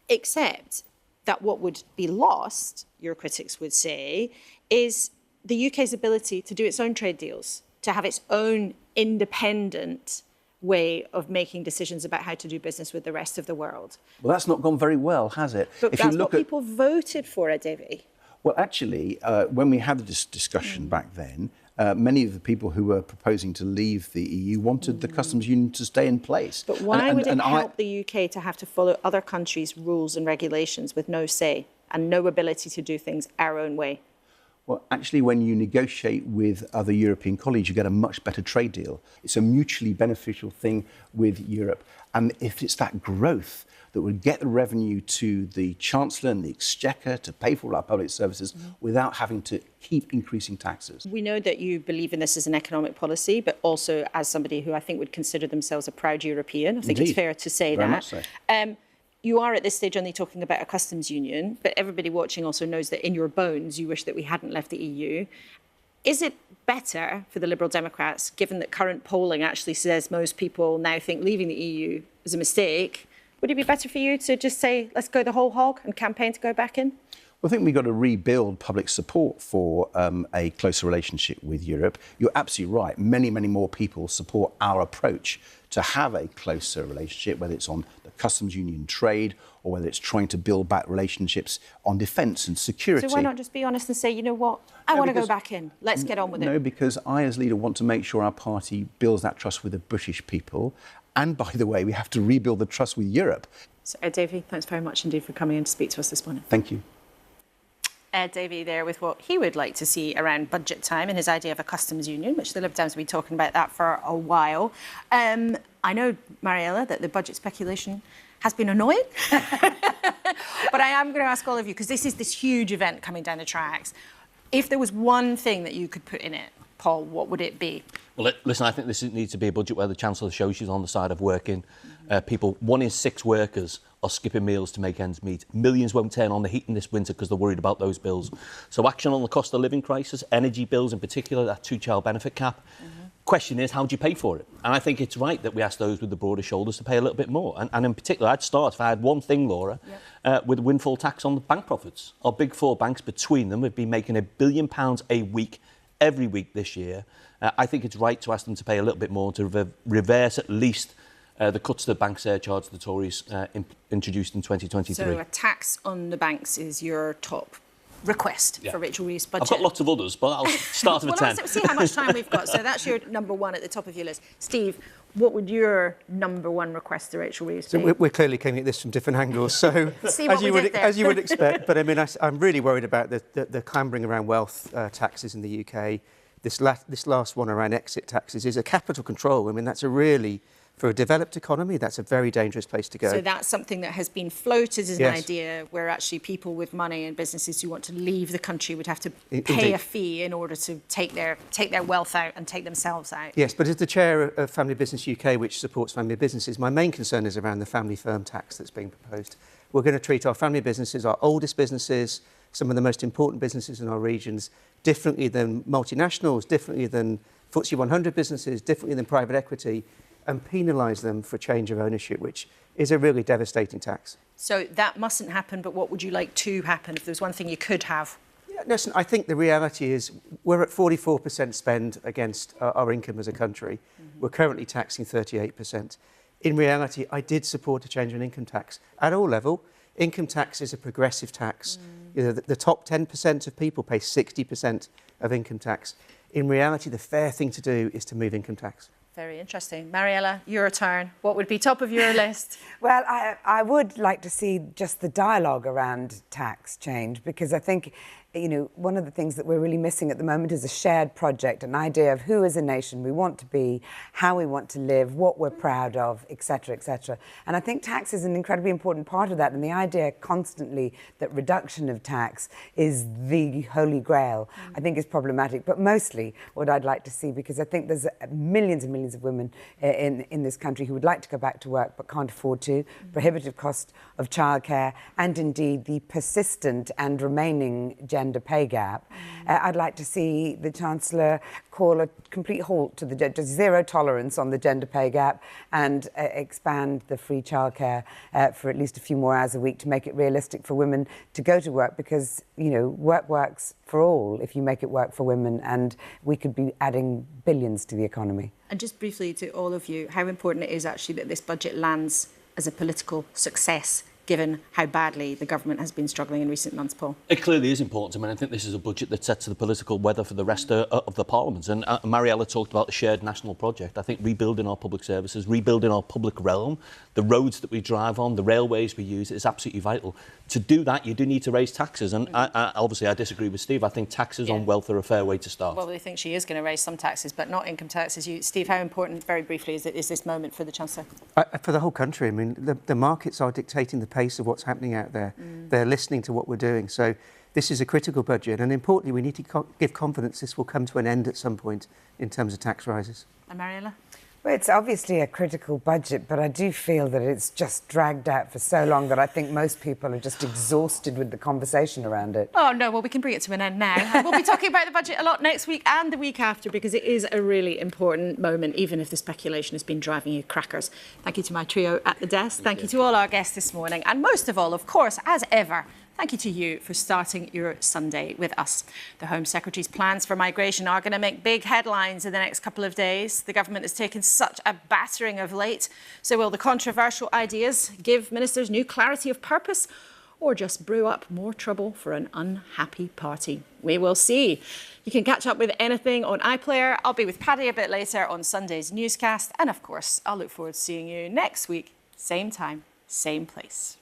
Except that what would be lost, your critics would say, is the UK's ability to do its own trade deals, to have its own independent way of making decisions about how to do business with the rest of the world. Well, that's not gone very well, has it? But that's what people voted for, Davey. Well, actually, when we had this discussion back then, many of the people who were proposing to leave the EU wanted the customs union to stay in place. But why would it help the UK to have to follow other countries' rules and regulations with no say and no ability to do things our own way? Well, actually, when you negotiate with other European colleagues, you get a much better trade deal. It's a mutually beneficial thing with Europe. And if it's that growth that would get the revenue to the Chancellor and the Exchequer to pay for all our public services without having to keep increasing taxes. We know that you believe in this as an economic policy, but also as somebody who I think would consider themselves a proud European. I think it's fair to say Very that. Much so. You are at this stage only talking about a customs union, but everybody watching also knows that in your bones you wish that we hadn't left the EU. Is it better for the Liberal Democrats, given that current polling actually says most people now think leaving the EU is a mistake, would it be better for you to just say, let's go the whole hog and campaign to go back in? Well, I think we've got to rebuild public support for a closer relationship with Europe. You're absolutely right. Many, many more people support our approach to have a closer relationship, whether it's on the customs union trade or whether it's trying to build back relationships on defence and security. So why not just be honest and say, you know what, I want to go back in. Let's get on with it. No, because I, as leader, want to make sure our party builds that trust with the British people. And, by the way, we have to rebuild the trust with Europe. So, Davey, thanks very much indeed for coming in to speak to us this morning. Thank you. Davey there with what he would like to see around budget time and his idea of a customs union, which the Lib Dems have been talking about that for a while. I know, Mariella, that the budget speculation has been annoying. But I am going to ask all of you, because this is this huge event coming down the tracks. If there was one thing that you could put in it, Paul, what would it be? Well, listen, I think this needs to be a budget where the Chancellor shows she's on the side of working people. 1 in 6 workers are skipping meals to make ends meet. Millions won't turn on the heating this winter because they're worried about those bills. So action on the cost of living crisis, energy bills in particular, that 2-child benefit cap. Question is, how do you pay for it? And I think it's right that we ask those with the broader shoulders to pay a little bit more. And in particular, I'd start, if I had one thing, Laura, with a windfall tax on the bank profits. Our big 4 banks, between them, have been making £1 billion a week, every week this year. I think it's right to ask them to pay a little bit more to reverse at least the cuts to the bank surcharge the Tories introduced in 2023. So a tax on the banks is your top request for Rachel Reeves' budget. I've got lots of others, but I'll start with 10. Let's see how much time we've got. So that's your number 1 at the top of your list. Steve, what would your number 1 request to Rachel Reeves be? So we're clearly coming at this from different angles. So as you would expect, but I mean, I'm really worried about the clambering around wealth taxes in the UK. This last one around exit taxes is a capital control. I mean, that's for a developed economy, that's a very dangerous place to go. So that's something that has been floated as an idea where actually people with money and businesses who want to leave the country would have to pay a fee in order to take their wealth out and take themselves out. Yes, but as the chair of Family Business UK, which supports family businesses, my main concern is around the family firm tax that's being proposed. We're going to treat our family businesses, our oldest businesses, some of the most important businesses in our regions, differently than multinationals, differently than FTSE 100 businesses, differently than private equity, and penalise them for change of ownership, which is a really devastating tax. So that mustn't happen, but what would you like to happen if there's one thing you could have? Yeah, listen, I think the reality is we're at 44% spend against our income as a country. We're currently taxing 38%. In reality, I did support a change in income tax. At all level, income tax is a progressive tax. You know, the top 10% of people pay 60% of income tax. In reality, the fair thing to do is to move income tax. Very interesting. Mariella, your turn. What would be top of your list? Well, I would like to see just the dialogue around tax change, because I think, you know, one of the things that we're really missing at the moment is a shared project, an idea of who as a nation we want to be, how we want to live, what we're proud of, etc., etc. And I think tax is an incredibly important part of that, and the idea constantly that reduction of tax is the holy grail, I think is problematic. But mostly what I'd like to see, because I think there's millions and millions of women in this country who would like to go back to work but can't afford to, prohibitive cost of childcare, and indeed the persistent and remaining gender pay gap. I'd like to see the Chancellor call a complete halt to the zero tolerance on the gender pay gap and expand the free childcare for at least a few more hours a week to make it realistic for women to go to work, because, you know, work works for all if you make it work for women, and we could be adding billions to the economy. And just briefly to all of you, how important it is actually that this budget lands as a political success, given how badly the government has been struggling in recent months, Paul? It clearly is important to me. I think this is a budget that sets the political weather for the rest of the Parliament. And Mariella talked about the shared national project. I think rebuilding our public services, rebuilding our public realm, the roads that we drive on, the railways we use, is absolutely vital. To do that, you do need to raise taxes. And obviously, I disagree with Steve. I think taxes on wealth are a fair way to start. Well, they think she is going to raise some taxes, but not income taxes. Steve, how important, very briefly, is this moment for the Chancellor? For the whole country. I mean, the markets are dictating the pace of what's happening out there. They're listening to what we're doing. So this is a critical budget. And importantly, we need to give confidence this will come to an end at some point in terms of tax rises. And Mariella? Well, it's obviously a critical budget, but I do feel that it's just dragged out for so long that I think most people are just exhausted with the conversation around it. Oh, no, well, we can bring it to an end now. And we'll be talking about the budget a lot next week and the week after, because it is a really important moment, even if the speculation has been driving you crackers. Thank you to my trio at the desk. Thank you to all our guests this morning. And most of all, of course, as ever, thank you to you for starting your Sunday with us. The Home Secretary's plans for migration are going to make big headlines in the next couple of days. The government has taken such a battering of late. So will the controversial ideas give ministers new clarity of purpose, or just brew up more trouble for an unhappy party? We will see. You can catch up with anything on iPlayer. I'll be with Paddy a bit later on Sunday's newscast. And of course, I'll look forward to seeing you next week, same time, same place.